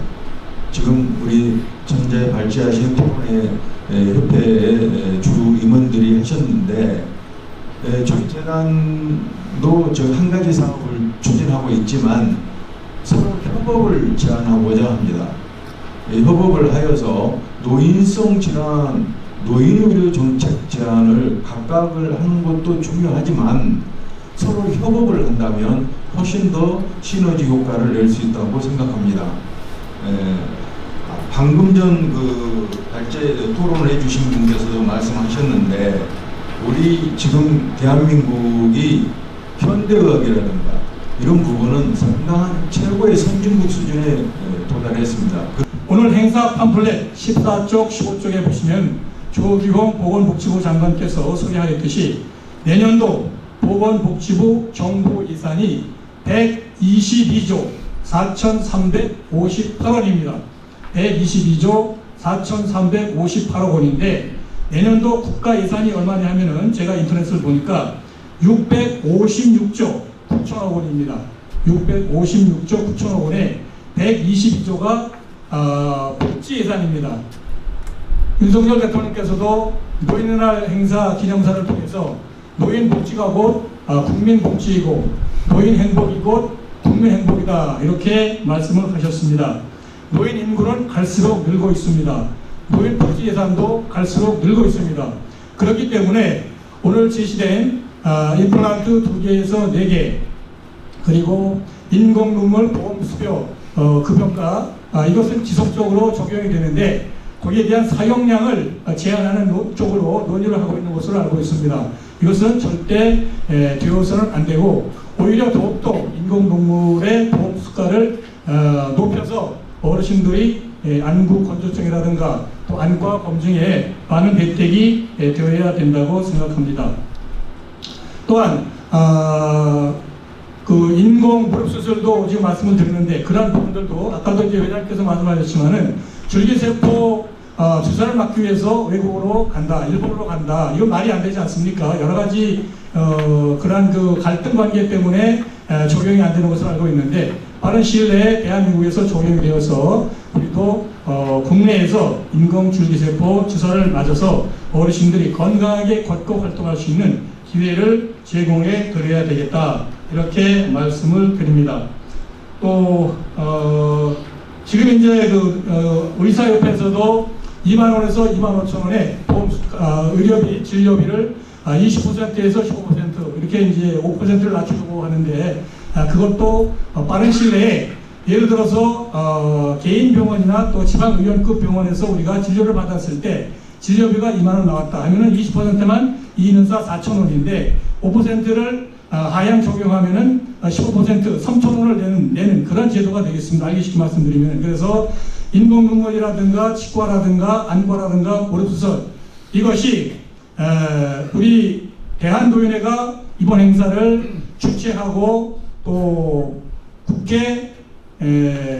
지금 우리 전제 발제하신 협회의 주 임원들이 하셨는데 저희 재단도 한 가지 사업을 추진하고 있지만 서로 협업을 제안하고자 합니다. 협업을 하여서 노인성 질환, 노인의료 정책 제안을 각각을 하는 것도 중요하지만 서로 협업을 한다면 훨씬 더 시너지 효과를 낼 수 있다고 생각합니다. 방금 전 발제 토론을 해주신 분께서도 말씀하셨는데 우리 지금 대한민국이 현대의학이라든가 이런 부분은 상당한 최고의 선진국 수준에 도달했습니다. 오늘 행사 팜플렛 14쪽, 15쪽에 보시면 조규홍 보건복지부 장관께서 소개하였듯이 내년도 보건복지부 정부 예산이 122조 4,358원입니다. 122조 4,358억 원인데 내년도 국가 예산이 얼마냐 하면은 제가 인터넷을 보니까 656조 9천억 원입니다. 656조 9천억 원에 122조가 복지 예산입니다. 윤석열 대통령께서도 노인의 행사 기념사를 통해서 노인 복지가 곧 국민 복지이고 노인 행복이 곧 국민 행복이다 이렇게 말씀을 하셨습니다. 노인 인구는 갈수록 늘고 있습니다. 노인 복지 예산도 갈수록 늘고 있습니다. 그렇기 때문에 오늘 제시된 임플란트 2개에서 4개 그리고 인공눈물 보험 수표 급여가 이것은 지속적으로 적용이 되는데 거기에 대한 사용량을 제한하는 쪽으로 논의를 하고 있는 것으로 알고 있습니다. 이것은 절대 되어서는 안 되고 오히려 더욱더 인공동물의 보험 수가를 높여서 어르신들이 안구 건조증이라든가 또 안과 검증에 많은 혜택이 되어야 된다고 생각합니다. 또한 그 인공 무릎 수술도 지금 말씀을 드리는데 그러한 부분들도 아까도 이제 회장님께서 말씀하셨지만은 줄기세포 주사를 맞기 위해서 외국으로 간다, 일본으로 간다, 이건 말이 안 되지 않습니까? 여러 가지 그러한 그 갈등 관계 때문에 적용이 안 되는 것으로 알고 있는데 빠른 시일 내에 대한민국에서 적용이 되어서 우리도 국내에서 인공 줄기세포 주사를 맞아서 어르신들이 건강하게 걷고 활동할 수 있는 기회를 제공해 드려야 되겠다, 이렇게 말씀을 드립니다. 또 지금 이제 의사협회에서도 2만 원에서 2만 5천 원의 보험 의료비 진료비를 20%에서 15% 이렇게 이제 5%를 낮추려고 하는데 그것도 빠른 시일 내에 예를 들어서 개인 병원이나 또 지방의원급 병원에서 우리가 진료를 받았을 때 진료비가 2만 원 나왔다 하면은 20%만 2인사 4천 원인데 5%를 하향 적용하면은 15% 3천 원을 내는 그런 제도가 되겠습니다. 알기 쉽게 말씀드리면. 그래서 인공눈물이라든가 치과라든가 안과라든가 무릎수술 이것이 우리 대한노인회가 이번 행사를 주최하고 또 국회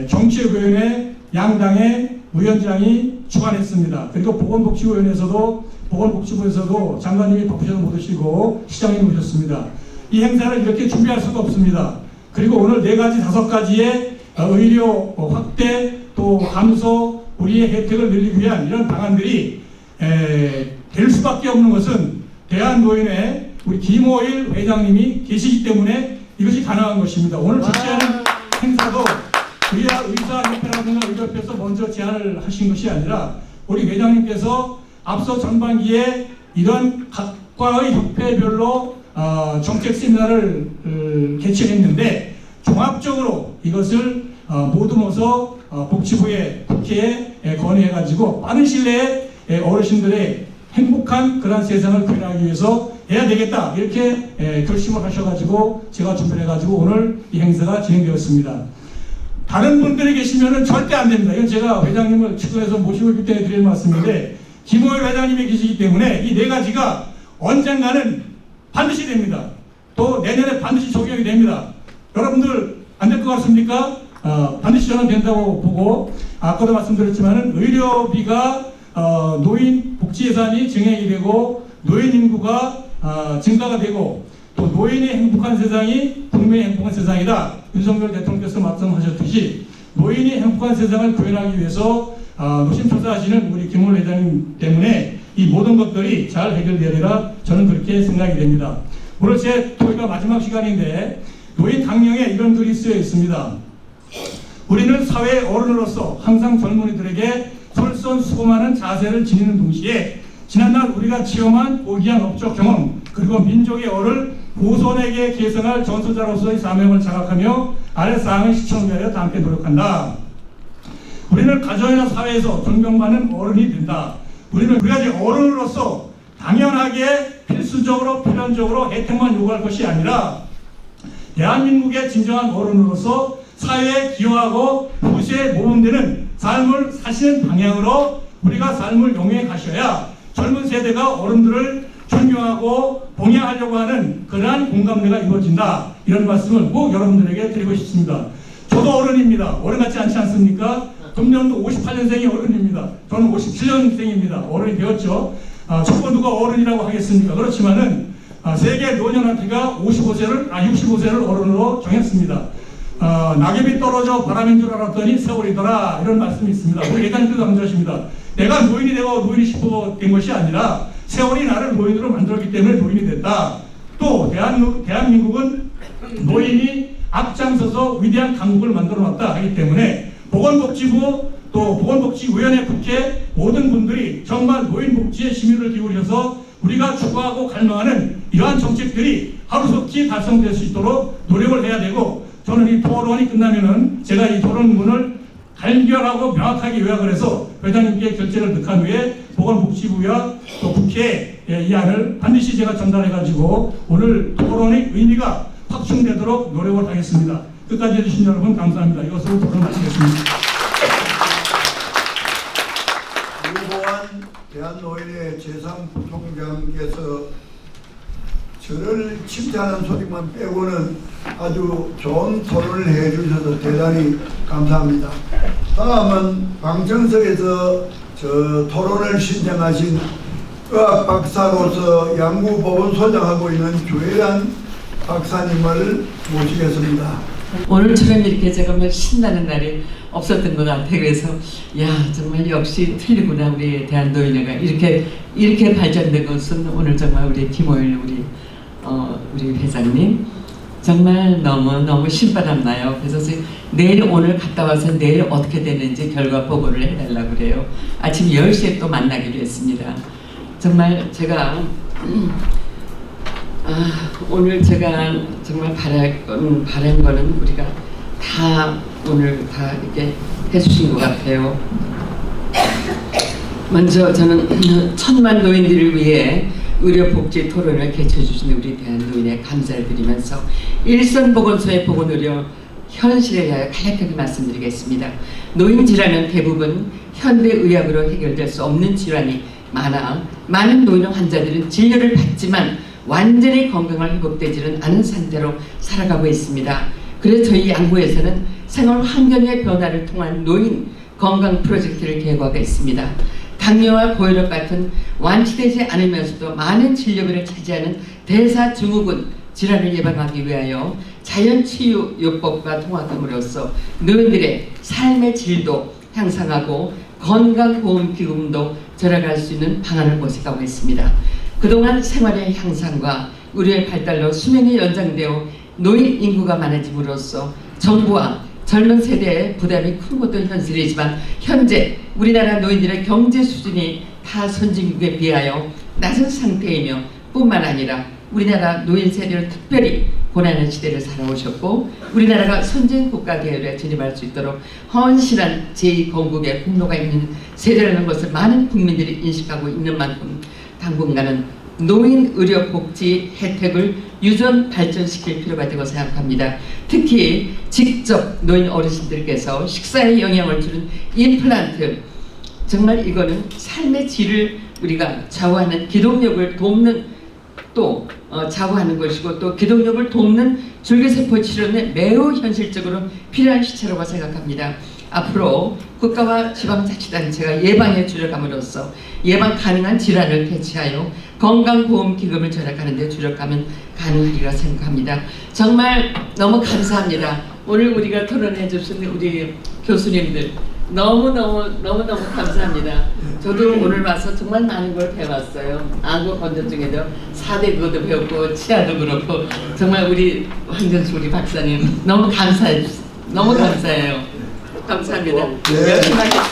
정치위원회 양당의 위원장이 주관했습니다. 그리고 보건복지부에서도 장관님이 바쁘셔서 못 오시고 시장님이 오셨습니다. 이 행사를 이렇게 준비할 수가 없습니다. 그리고 오늘 4가지, 5가지의 의료 확대 또 감소, 우리의 혜택을 늘리기 위한 이런 방안들이 될 수밖에 없는 것은 대한노인회 우리 김호일 회장님이 계시기 때문에 이것이 가능한 것입니다. 오늘 주최하는 행사도 의사협회라든가 의료협회에서 먼저 제안을 하신 것이 아니라 우리 회장님께서 앞서 전반기에 이런 각과의 협회별로 정책 세미나를 개최했는데 종합적으로 이것을 모두모서 복지부에 국회에 건의해가지고 빠른 시일 내에 어르신들의 행복한 그런 세상을 구현하기 위해서 해야 되겠다 이렇게 결심을 하셔가지고 제가 준비를 해가지고 오늘 이 행사가 진행되었습니다. 다른 분들이 계시면은 절대 안 됩니다. 이건 제가 회장님을 측근에서 모시고 있기 때문에 드릴 말씀인데 김호일 회장님이 계시기 때문에 이 4가지가 언젠가는 반드시 됩니다. 또 내년에 반드시 적용이 됩니다. 여러분들 안 될 것 같습니까? 반드시 저는 된다고 보고 아까도 말씀드렸지만은 의료비가 노인 복지 예산이 증액이 되고 노인 인구가 증가가 되고 또 노인의 행복한 세상이 국민의 행복한 세상이다. 윤석열 대통령께서 말씀하셨듯이 노인이 행복한 세상을 구현하기 위해서 노심초사하시는 우리 김호일 회장님 때문에 이 모든 것들이 잘 해결되리라 저는 그렇게 생각이 됩니다. 오늘 제 토의가 마지막 시간인데 노인 강령에 이런 글이 쓰여 있습니다. 우리는 사회의 어른으로서 항상 젊은이들에게 솔선수범하는 자세를 지니는 동시에 지난날 우리가 체험한 고귀한 업적 경험 그리고 민족의 얼을 후손에게 계승할 전수자로서의 사명을 자각하며 아래 사항을 실천하기 위하여 다 함께 노력한다. 우리는 가정이나 사회에서 존경받는 어른이 된다. 우리는 그래야지 어른으로서 당연하게 필수적으로 필연적으로 혜택만 요구할 것이 아니라 대한민국의 진정한 어른으로서 사회에 기여하고 후세에 모범되는 삶을 사시는 방향으로 우리가 삶을 용해 가셔야 젊은 세대가 어른들을 존경하고 봉양하려고 하는 그러한 공감대가 이루어진다. 이런 말씀을 꼭 여러분들에게 드리고 싶습니다. 저도 어른입니다. 어른 같지 않지 않습니까? 금년도 58년생이 어른입니다. 저는 57년생입니다. 어른이 되었죠. 저거 누가 어른이라고 하겠습니까? 그렇지만은 세계 노년한테가 65세를 어른으로 정했습니다. 낙엽이 떨어져 바람인 줄 알았더니 세월이더라. 이런 말씀이 있습니다. 우리 예단님께도 강조하십니다. 내가 노인이 되고 노인이 싶어 된 것이 아니라 세월이 나를 노인으로 만들었기 때문에 노인이 됐다. 또 대한민국은 노인이 앞장서서 위대한 강국을 만들어놨다 하기 때문에 보건복지부 또 보건복지위원회 국회 모든 분들이 정말 노인복지에 심의를 기울여서 우리가 추구하고 갈망하는 이러한 정책들이 하루속히 달성될 수 있도록 노력을 해야 되고 저는 이 토론이 끝나면은 제가 이 토론문을 간결하고 명확하게 요약을 해서 회장님께 결재를 득한 후에 보건복지부와 또 국회에 이 안을 반드시 제가 전달해가지고 오늘 토론의 의미가 확충되도록 노력을 하겠습니다. 끝까지 해주신 여러분 감사합니다. 이것으로 토론 마치겠습니다. 유보한 대한노인의 제3부총장께서 저를 칭찬하는 소리만 빼고는 아주 좋은 토론을 해주셔서 대단히 감사합니다. 다음은 방청석에서 저 토론을 신청하신 의학 박사로서 양구보건소장하고 있는 조혜란 박사님을 모시겠습니다. 오늘처럼 이렇게 제가 신나는 날이 없었던 것 같아요. 그래서 야 정말 역시 틀리구나 우리 대한노인회가 이렇게 발전된 것은 오늘 정말 우리 김호일 우리 회장님 정말 너무 신바람 나요. 그래서 내일 오늘 갔다 와서 내일 어떻게 되는지 결과 보고를 해달라고 그래요. 아침 10시에 또 만나기로 했습니다. 정말 제가 오늘 제가 정말 바란 거는 우리가 다 오늘 다 이렇게 해주신 것 같아요. 먼저 저는 천만 노인들을 위해 의료복지 토론을 개최해주신 우리 대한노인에 감사를 드리면서 일선보건소의 보건의료 현실에 대하여 간략하게 말씀드리겠습니다. 노인 질환은 대부분 현대의학으로 해결될 수 없는 질환이 많은 노인 환자들은 진료를 받지만 완전히 건강을 회복되지는 않은 상태로 살아가고 있습니다. 그래서 저희 양구에서는 생활 환경의 변화를 통한 노인 건강 프로젝트를 계획하고 있습니다. 당뇨와 고혈압 같은 완치되지 않으면서도 많은 진료비를 차지하는 대사증후군 질환을 예방하기 위하여 자연치유요법과 통합함으로써 노인들의 삶의 질도 향상하고 건강보험기금도 절약할 수 있는 방안을 모색하고 있습니다. 그동안 생활의 향상과 의료의 발달로 수명이 연장되어 노인 인구가 많아짐으로써 정부와 젊은 세대의 부담이 큰 것도 현실이지만 현재 우리나라 노인들의 경제 수준이 타 선진국에 비하여 낮은 상태이며 뿐만 아니라 우리나라 노인 세대를 특별히 고난의 시대를 살아오셨고 우리나라가 선진국가 대열에 진입할 수 있도록 헌신한 제2건국의 공로가 있는 세대라는 것을 많은 국민들이 인식하고 있는 만큼 당분간은 노인 의료 복지 혜택을 유전 발전시킬 필요가 있다고 생각합니다. 특히 직접 노인 어르신들께서 식사에 영향을 주는 임플란트 정말 이거는 삶의 질을 우리가 좌우하는 기동력을 돕는 또 좌우하는 것이고 또 기동력을 돕는 줄기세포 치료는 매우 현실적으로 필요한 시차라고 생각합니다. 앞으로 국가와 지방자치단체가 예방에 주력함으로써 예방 가능한 질환을 대체하여 건강보험기금을 절약하는 데 주력하면 가능하리라 생각합니다. 정말 너무 감사합니다. 오늘 우리가 토론해 주신 우리 교수님들 너무너무 감사합니다. 저도 오늘 와서 정말 많은 걸 배웠어요. 안구 건조증에도 4대 그것도 배웠고 치아도 그렇고 정말 우리 황정수 우리 박사님 너무 감사해요. 감사합니다. 열심히 하겠습니다.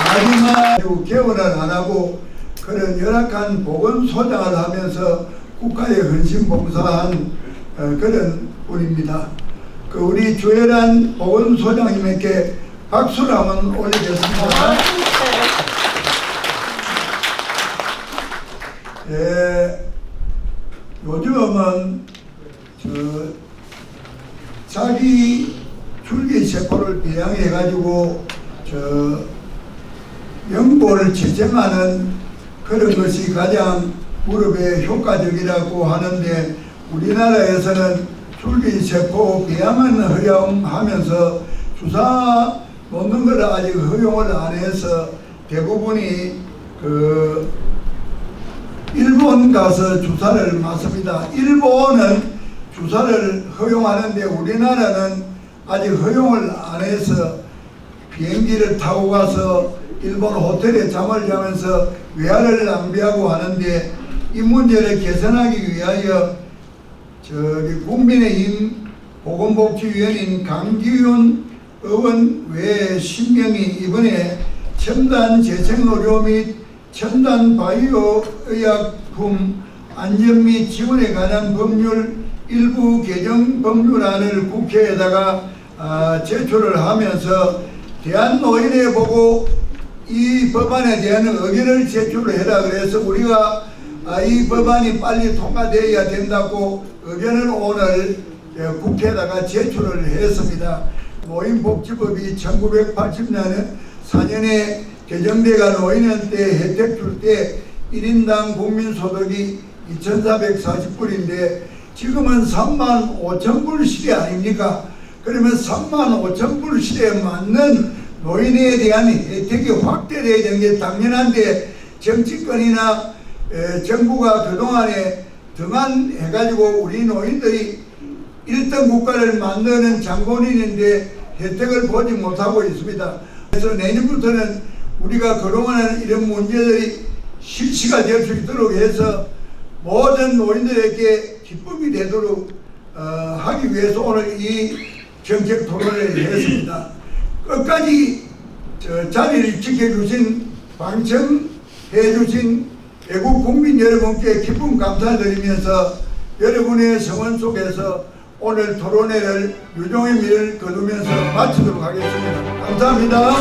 마지막 개원을 안 하고 그런 열악한 보건소장을 하면서 국가에 헌신봉사한 그런 분입니다. 우리 조혜란 보건소장님에게 박수를 한번 올리겠습니다. 요즘은 자기 줄기세포를 배양해가지고 연골을 재생하는 그런 것이 가장 무릎에 효과적이라고 하는데 우리나라에서는 줄기세포 배양은 허용하면서 주사 놓는 걸 아직 허용을 안 해서 대부분이 일본 가서 주사를 맞습니다. 일본은 주사를 허용하는데 우리나라는 아직 허용을 안 해서 비행기를 타고 가서 일본 호텔에 잠을 자면서 외화를 낭비하고 하는데 이 문제를 개선하기 위하여 국민의힘 보건복지위원인 강기훈 의원 외에 10명이 이번에 첨단 재생의료 및 첨단 바이오 의약품 안전 및 지원에 관한 법률 일부 개정 법률안을 국회에다가 제출을 하면서 대한노인회 보고 이 법안에 대한 의견을 제출을 해라 그래서 우리가 이 법안이 빨리 통과되어야 된다고 의견을 오늘 국회에다가 제출을 했습니다. 노인복지법이 1980년 4년에 개정돼가 노인한테 혜택 줄 때 1인당 국민소득이 2,440불인데 지금은 35,000불 시대 아닙니까? 그러면 35,000불 시대에 맞는 노인에 대한 혜택이 확대되어야 되는 게 당연한데 정치권이나 정부가 그동안에 등한해가지고 우리 노인들이 1등 국가를 만드는 장본인인데 혜택을 보지 못하고 있습니다. 그래서 내년부터는 우리가 그동안 이런 문제들이 실시가 될 수 있도록 해서 모든 노인들에게 기쁨이 되도록 하기 위해서 오늘 이 정책 토론을 했습니다. 끝까지 자리를 지켜주신 방청해주신 애국 국민 여러분께 기쁨 감사드리면서 여러분의 성원 속에서 오늘 토론회를 유종의 미를 거두면서 마치도록 하겠습니다. 감사합니다.